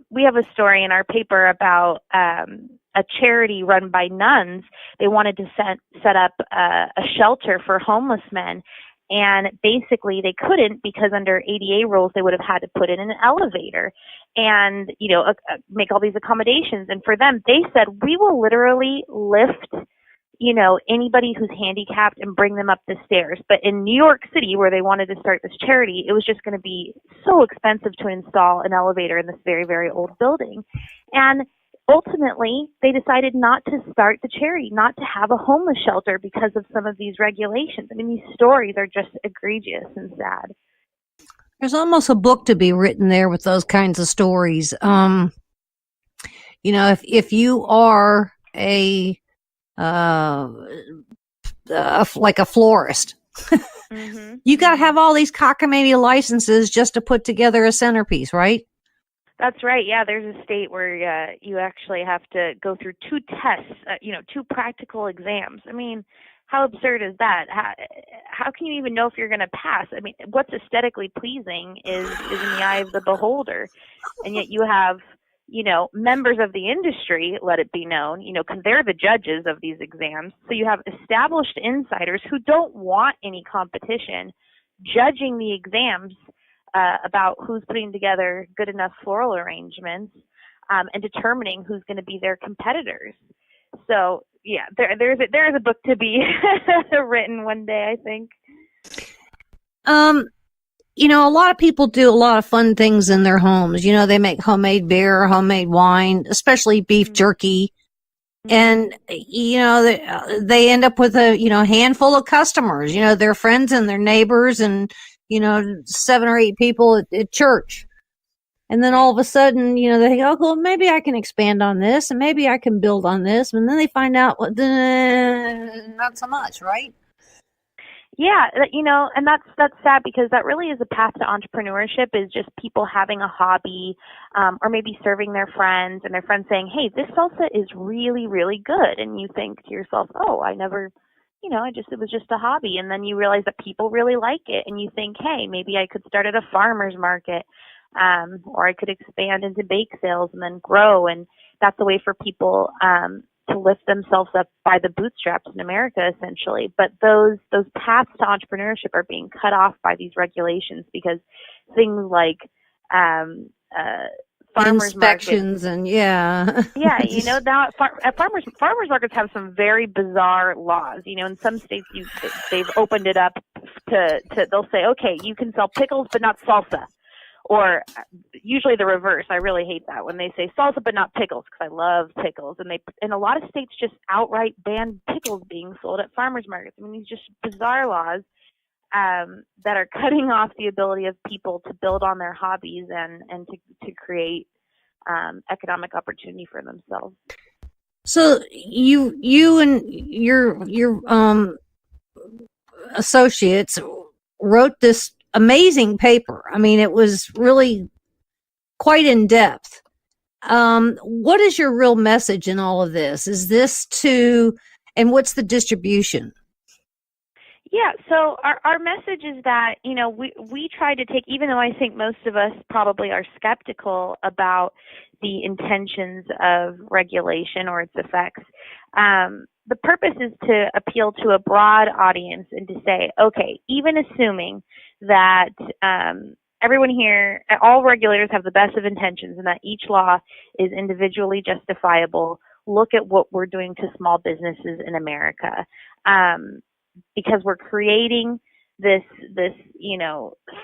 We have a story in our paper about a charity run by nuns. They wanted to set up a shelter for homeless men, And basically they couldn't, because under ADA rules, they would have had to put in an elevator and, make all these accommodations. And for them, they said, we will literally lift, anybody who's handicapped and bring them up the stairs. But in New York City, where they wanted to start this charity, it was just going to be so expensive to install an elevator in this very, very old building. And ultimately, they decided not to start the charity, not to have a homeless shelter because of some of these regulations. I mean, these stories are just egregious and sad. There's almost a book to be written there with those kinds of stories. If you are like a florist, Mm-hmm. you got to have all these cockamamie licenses just to put together a centerpiece, right? That's right. Yeah, there's a state where you actually have to go through 2 tests, 2 practical exams. I mean, how absurd is that? How can you even know if you're going to pass? I mean, what's aesthetically pleasing is in the eye of the beholder. And yet you have, members of the industry, let it be known, because they're the judges of these exams. So you have established insiders who don't want any competition judging the exams about who's putting together good enough floral arrangements and determining who's going to be their competitors. So, yeah, there is a book to be written one day, I think. A lot of people do a lot of fun things in their homes. They make homemade beer, homemade wine, especially beef jerky. And, they end up with a, handful of customers, their friends and their neighbors and, 7 or 8 people at church. And then all of a sudden, they think, oh, well, maybe I can expand on this and maybe I can build on this. And then they find out, not so much, right? Yeah, and that's sad, because that really is a path to entrepreneurship, is just people having a hobby, or maybe serving their friends, and their friends saying, hey, this salsa is really, really good. And you think to yourself, oh, I never, it was just a hobby. And then you realize that people really like it. And you think, hey, maybe I could start at a farmer's market, or I could expand into bake sales and then grow. And that's a way for people, to lift themselves up by the bootstraps in America, essentially. But those paths to entrepreneurship are being cut off by these regulations, because things like farmers inspections markets, and yeah, now farmers markets have some very bizarre laws. In some states they've opened it up to they'll say, okay, you can sell pickles but not salsa. Or usually the reverse. I really hate that when they say salsa but not pickles, because I love pickles. And a lot of states just outright ban pickles being sold at farmers markets. I mean, these just bizarre laws that are cutting off the ability of people to build on their hobbies and to create economic opportunity for themselves. So you and your associates wrote this amazing paper. I mean, it was really quite in depth. What is your real message in all of this? Is this and what's the distribution? Yeah, so our message is that, we try to take, even though I think most of us probably are skeptical about the intentions of regulation or its effects, the purpose is to appeal to a broad audience and to say, okay, even assuming that everyone here, all regulators have the best of intentions and that each law is individually justifiable, look at what we're doing to small businesses in America. Because we're creating this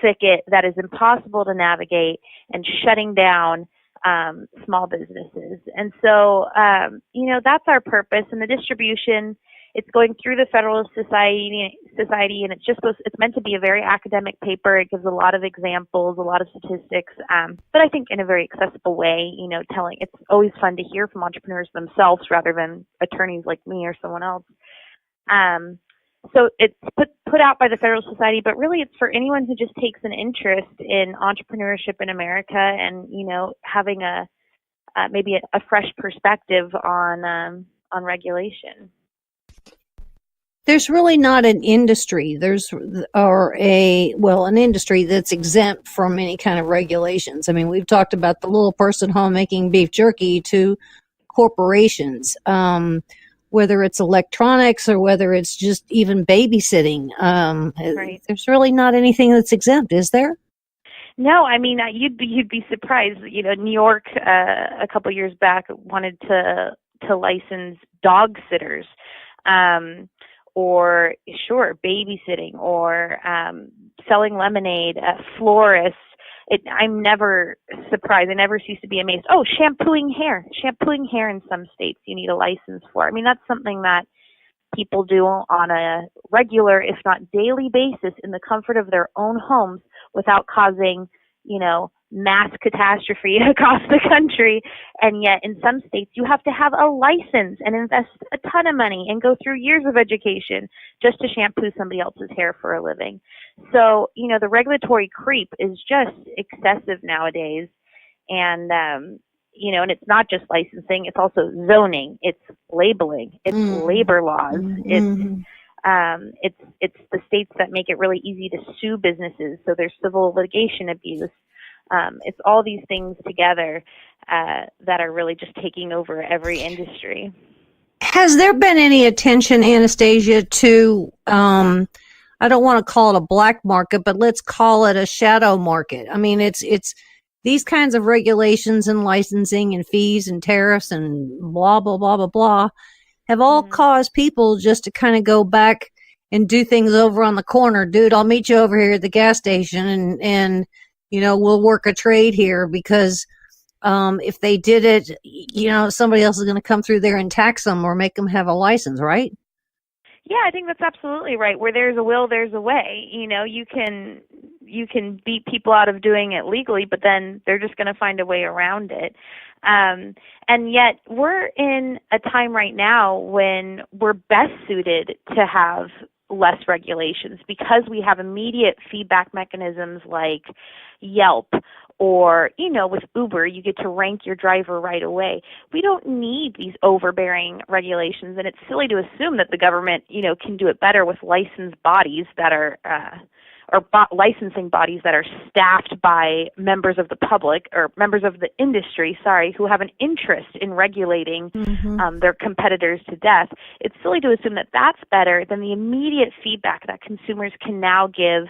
thicket that is impossible to navigate and shutting down small businesses. And so, that's our purpose. And the distribution, it's going through the Federalist Society, and it's meant to be a very academic paper. It gives a lot of examples, a lot of statistics, but I think in a very accessible way, it's always fun to hear from entrepreneurs themselves rather than attorneys like me or someone else. So it's put out by the Federal Society, but really it's for anyone who just takes an interest in entrepreneurship in America and, having maybe a fresh perspective on regulation. There's really not an industry. An industry that's exempt from any kind of regulations. I mean, we've talked about the little person home making beef jerky to corporations. whether it's electronics or whether it's just even babysitting. Right. There's really not anything that's exempt, is there? No, I mean, you'd be surprised. You know, New York a couple years back wanted to license dog sitters, or babysitting, or selling lemonade, florists. I'm never surprised. I never cease to be amazed. Oh, shampooing hair in some states you need a license for. I mean, that's something that people do on a regular, if not daily basis in the comfort of their own homes without causing, mass catastrophe across the country. And yet in some states you have to have a license and invest a ton of money and go through years of education just to shampoo somebody else's hair for a living. So, the regulatory creep is just excessive nowadays. And, and it's not just licensing, it's also zoning, it's labeling, it's labor laws, it's the states that make it really easy to sue businesses, so there's civil litigation abuse. It's all these things together that are really just taking over every industry. Has there been any attention, Anastasia, to, I don't want to call it a black market, but let's call it a shadow market? I mean, it's these kinds of regulations and licensing and fees and tariffs and blah, blah, blah, blah, blah have all caused people just to kind of go back and do things over on the corner. Dude, I'll meet you over here at the gas station and we'll work a trade here, because if they did it, somebody else is going to come through there and tax them or make them have a license, right? Yeah, I think that's absolutely right. Where there's a will, there's a way. You can beat people out of doing it legally, but then they're just going to find a way around it. And yet we're in a time right now when we're best suited to have less regulations, because we have immediate feedback mechanisms like Yelp, or, with Uber, you get to rank your driver right away. We don't need these overbearing regulations, and it's silly to assume that the government, can do it better with licensed bodies that are, licensing bodies that are staffed by members of the public or members of the industry, who have an interest in regulating their competitors to death. It's silly to assume that that's better than the immediate feedback that consumers can now give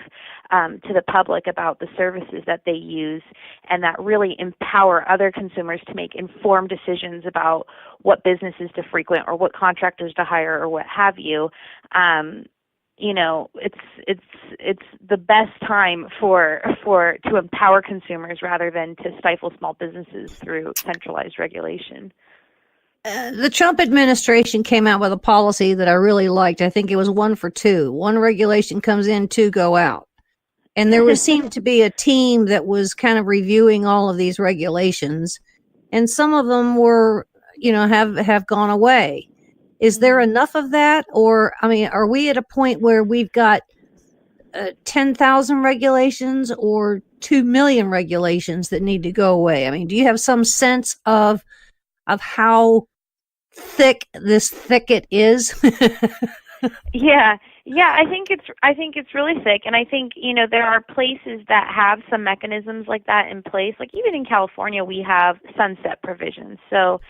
to the public about the services that they use, and that really empower other consumers to make informed decisions about what businesses to frequent or what contractors to hire or what have you. It's the best time to empower consumers rather than to stifle small businesses through centralized regulation. The Trump administration came out with a policy that I really liked. I think it was 1 for 2. One regulation comes in, 2 go out. And there seemed to be a team that was kind of reviewing all of these regulations, and some of them were, have gone away. Is there enough of that? Or, are we at a point where we've got 10,000 regulations or 2 million regulations that need to go away? Do you have some sense of how thick this thicket is? Yeah, I think it's really thick, and I think there are places that have some mechanisms like that in place. Like even in California, we have sunset provisions. So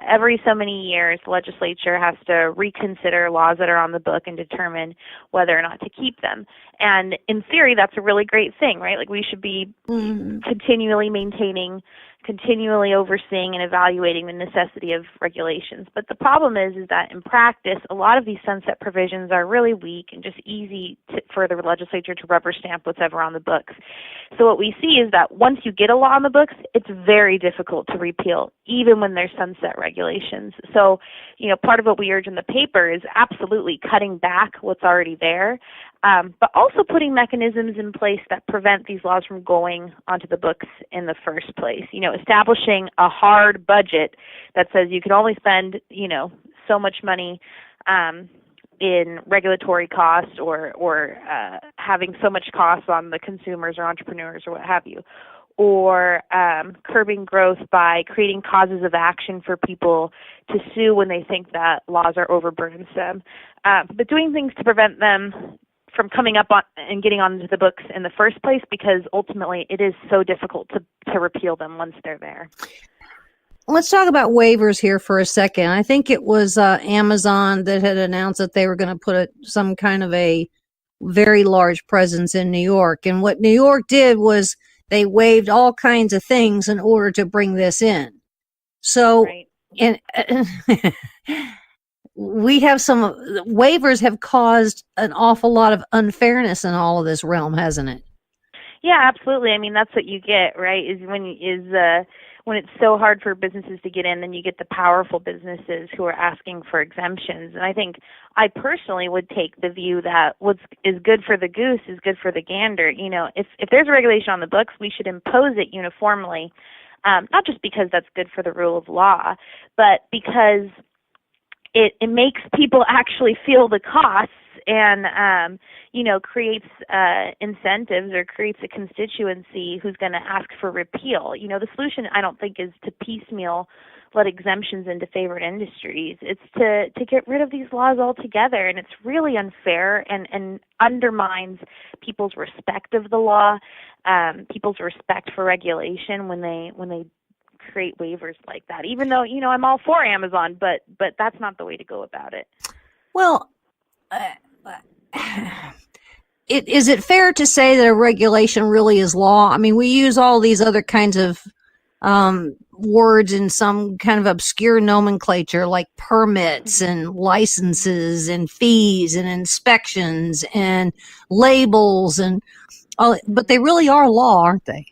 every so many years, the legislature has to reconsider laws that are on the book and determine whether or not to keep them. And in theory, that's a really great thing, right? Like we should be continually maintaining, continually overseeing and evaluating the necessity of regulations. But the problem is that in practice, a lot of these sunset provisions are really weak and just easy for the legislature to rubber stamp whatever on the books. So what we see is that once you get a law on the books, it's very difficult to repeal, even when there's sunset regulations. So, part of what we urge in the paper is absolutely cutting back what's already there, but also putting mechanisms in place that prevent these laws from going onto the books in the first place. Establishing a hard budget that says you can only spend, so much money in regulatory costs or having so much costs on the consumers or entrepreneurs or what have you. Or curbing growth by creating causes of action for people to sue when they think that laws are overburdensome. But doing things to prevent them from coming up on and getting onto the books in the first place, because ultimately it is so difficult to repeal them once they're there. let's talk about waivers here for a second. I think it was Amazon that had announced that they were going to put some kind of a very large presence in New York. And what New York did was they waived all kinds of things in order to bring this in. So, Right. and we have some waivers have caused an awful lot of unfairness in all of this realm, hasn't it? Yeah, absolutely. I mean, that's what you get, right? When it's so hard for businesses to get in, then you get the powerful businesses who are asking for exemptions. And I think I personally would take the view that what is good for the goose is good for the gander. You know, if there's a regulation on the books, we should impose it uniformly, not just because that's good for the rule of law, but because it makes people actually feel the costs and, creates incentives or creates a constituency who's going to ask for repeal. You know, the solution, I don't think, is to piecemeal let exemptions into favored industries. It's to get rid of these laws altogether, and it's really unfair and undermines people's respect of the law, people's respect for regulation when they create waivers like that. Even though, I'm all for Amazon, but that's not the way to go about it. Well, is it fair to say that a regulation really is law? I mean, we use all these other kinds of words in some kind of obscure nomenclature like permits and licenses and fees and inspections and labels and all, but they really are law, aren't they?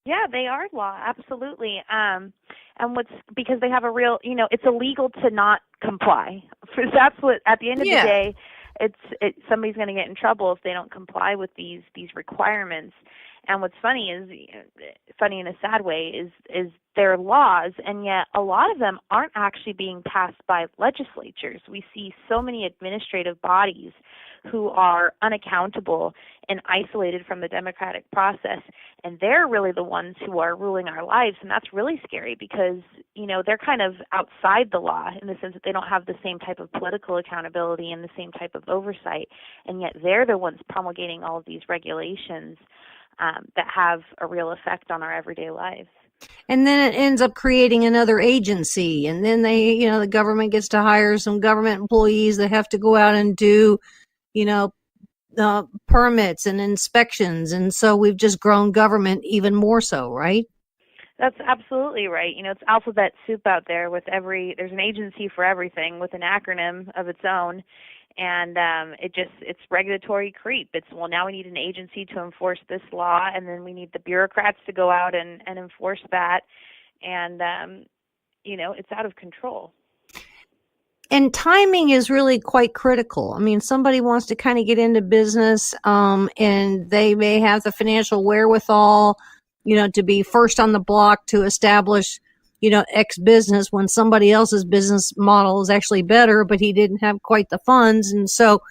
Yeah, they are law, absolutely. And because they have a real, it's illegal to not comply. That's what, at the end of the day, somebody's going to get in trouble if they don't comply with these requirements. And what's funny in a sad way, is they're laws, and yet a lot of them aren't actually being passed by legislatures. We see so many administrative bodies who are unaccountable and isolated from the democratic process, and they're really the ones who are ruling our lives. And that's really scary because, they're kind of outside the law in the sense that they don't have the same type of political accountability and the same type of oversight, and yet they're the ones promulgating all of these regulations that have a real effect on our everyday lives. And then it ends up creating another agency, and then the government gets to hire some government employees that have to go out and do permits and inspections, and so we've just grown government even more so, right? That's absolutely right. It's alphabet soup out there there's an agency for everything with an acronym of its own, and it's regulatory creep. Now we need an agency to enforce this law, and then we need the bureaucrats to go out and enforce that, and it's out of control. And timing is really quite critical. I mean, somebody wants to kind of get into business, and they may have the financial wherewithal, to be first on the block to establish, X business when somebody else's business model is actually better, but he didn't have quite the funds. And so,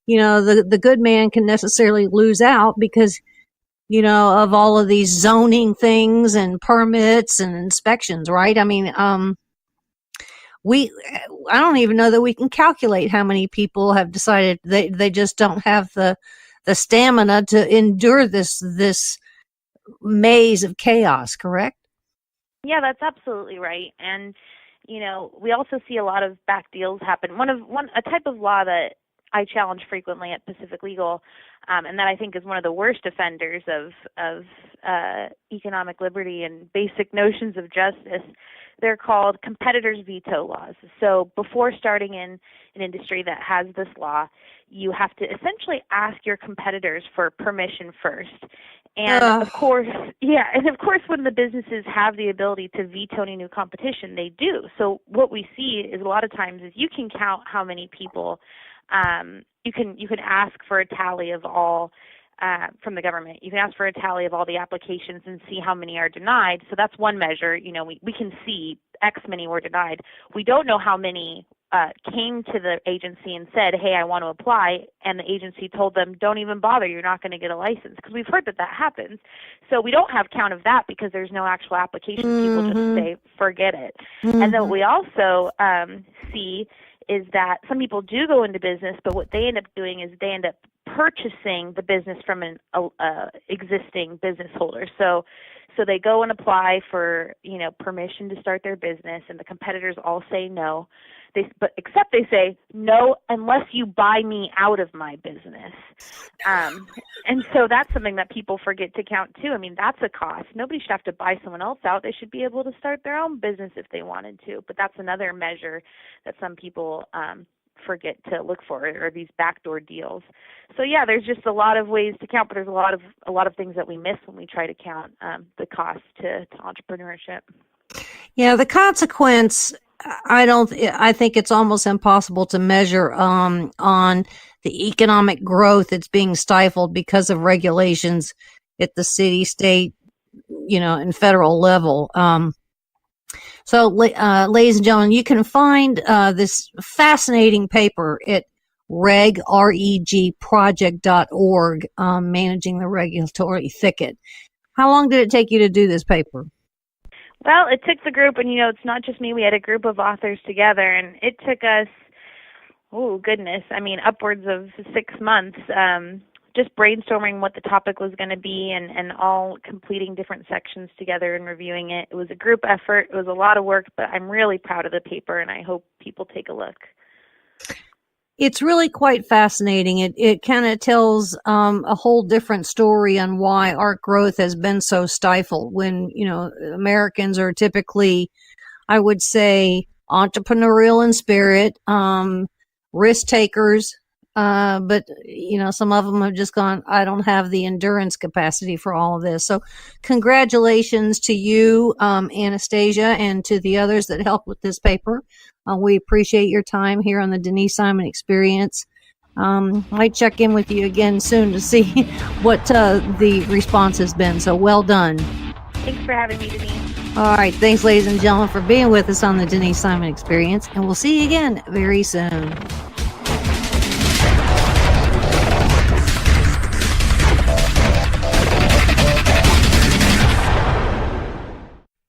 the good man can necessarily lose out because, of all of these zoning things and permits and inspections, right? I mean, I don't even know that we can calculate how many people have decided they just don't have the stamina to endure this maze of chaos, correct? Yeah, that's absolutely right. And, we also see a lot of back deals happen. A type of law that I challenge frequently at Pacific Legal, and that I think is one of the worst offenders of economic liberty and basic notions of justice. They're called competitors' veto laws. So before starting in an industry that has this law, you have to essentially ask your competitors for permission first. And of course, when the businesses have the ability to veto any new competition, they do. So what we see is a lot of times is you can count how many people you can ask for a tally of all from the government. You can ask for a tally of all the applications and see how many are denied. So that's one measure. We can see X many were denied. We don't know how many came to the agency and said, hey, I want to apply, and the agency told them, don't even bother, you're not going to get a license, because we've heard that happens. So we don't have count of that because there's no actual application. People just say, forget it. And then what we also see is that some people do go into business, but what they end up doing is they end up purchasing the business from an existing business holder. So they go and apply for, permission to start their business, and the competitors all say no. Except they say no unless you buy me out of my business. And so that's something that people forget to count too. I mean, that's a cost. Nobody should have to buy someone else out. They should be able to start their own business if they wanted to. But that's another measure that some people forget to look for, or these backdoor deals. So yeah, there's just a lot of ways to count, but there's a lot of things that we miss when we try to count the cost to entrepreneurship. Yeah, the consequence, I think it's almost impossible to measure on the economic growth that's being stifled because of regulations at the city, state, and federal level. So, ladies and gentlemen, you can find this fascinating paper at regproject.org, Managing the Regulatory Thicket. How long did it take you to do this paper? Well, it took the group, and it's not just me. We had a group of authors together, and it took us, upwards of 6 months, just brainstorming what the topic was going to be, and all completing different sections together and reviewing it. It was a group effort. It was a lot of work, but I'm really proud of the paper, and I hope people take a look. It's really quite fascinating. It kind of tells a whole different story on why our growth has been so stifled when, Americans are typically, I would say, entrepreneurial in spirit, risk takers, but, some of them have just gone, I don't have the endurance capacity for all of this. So congratulations to you, Anastasia, and to the others that helped with this paper. We appreciate your time here on the Denise Simon Experience. Might check in with you again soon to see what the response has been. So well done. Thanks for having me, Denise. All right. Thanks, ladies and gentlemen, for being with us on the Denise Simon Experience. And we'll see you again very soon.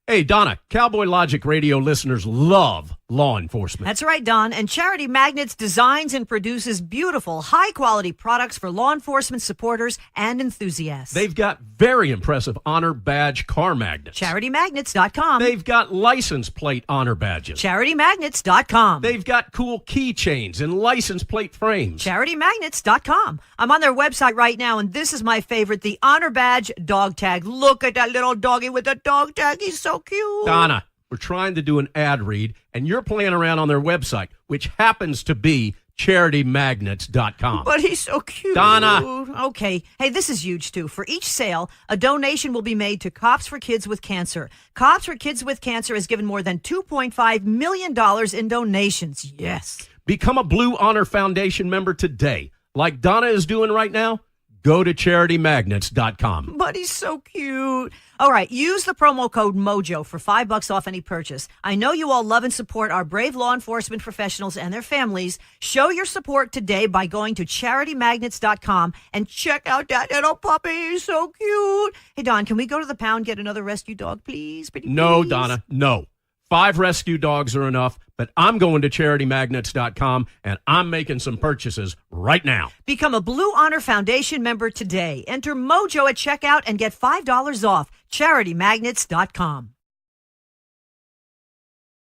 Hey, Donna, Cowboy Logic Radio listeners love law enforcement. That's right, Don. And Charity Magnets designs and produces beautiful, high-quality products for law enforcement supporters and enthusiasts. They've got very impressive honor badge car magnets. CharityMagnets.com. They've got license plate honor badges. CharityMagnets.com. They've got cool keychains and license plate frames. CharityMagnets.com. I'm on their website right now, and this is my favorite, the Honor Badge dog tag. Look at that little doggy with the dog tag. He's so cute. Donna, we're trying to do an ad read, and you're playing around on their website, which happens to be CharityMagnets.com. But he's so cute. Donna. Okay. Hey, this is huge, too. For each sale, a donation will be made to Cops for Kids with Cancer. Cops for Kids with Cancer has given more than $2.5 million in donations. Yes. Become a Blue Honor Foundation member today. Like Donna is doing right now, go to CharityMagnets.com. But he's so cute. All right, use the promo code MOJO for $5 off any purchase. I know you all love and support our brave law enforcement professionals and their families. Show your support today by going to CharityMagnets.com and check out that little puppy. He's so cute. Hey, Don, can we go to the pound, get another rescue dog, please? Pretty No, please? Donna, no. 5 rescue dogs are enough, but I'm going to CharityMagnets.com, and I'm making some purchases right now. Become a Blue Honor Foundation member today. Enter MOJO at checkout and get $5 off. CharityMagnets.com.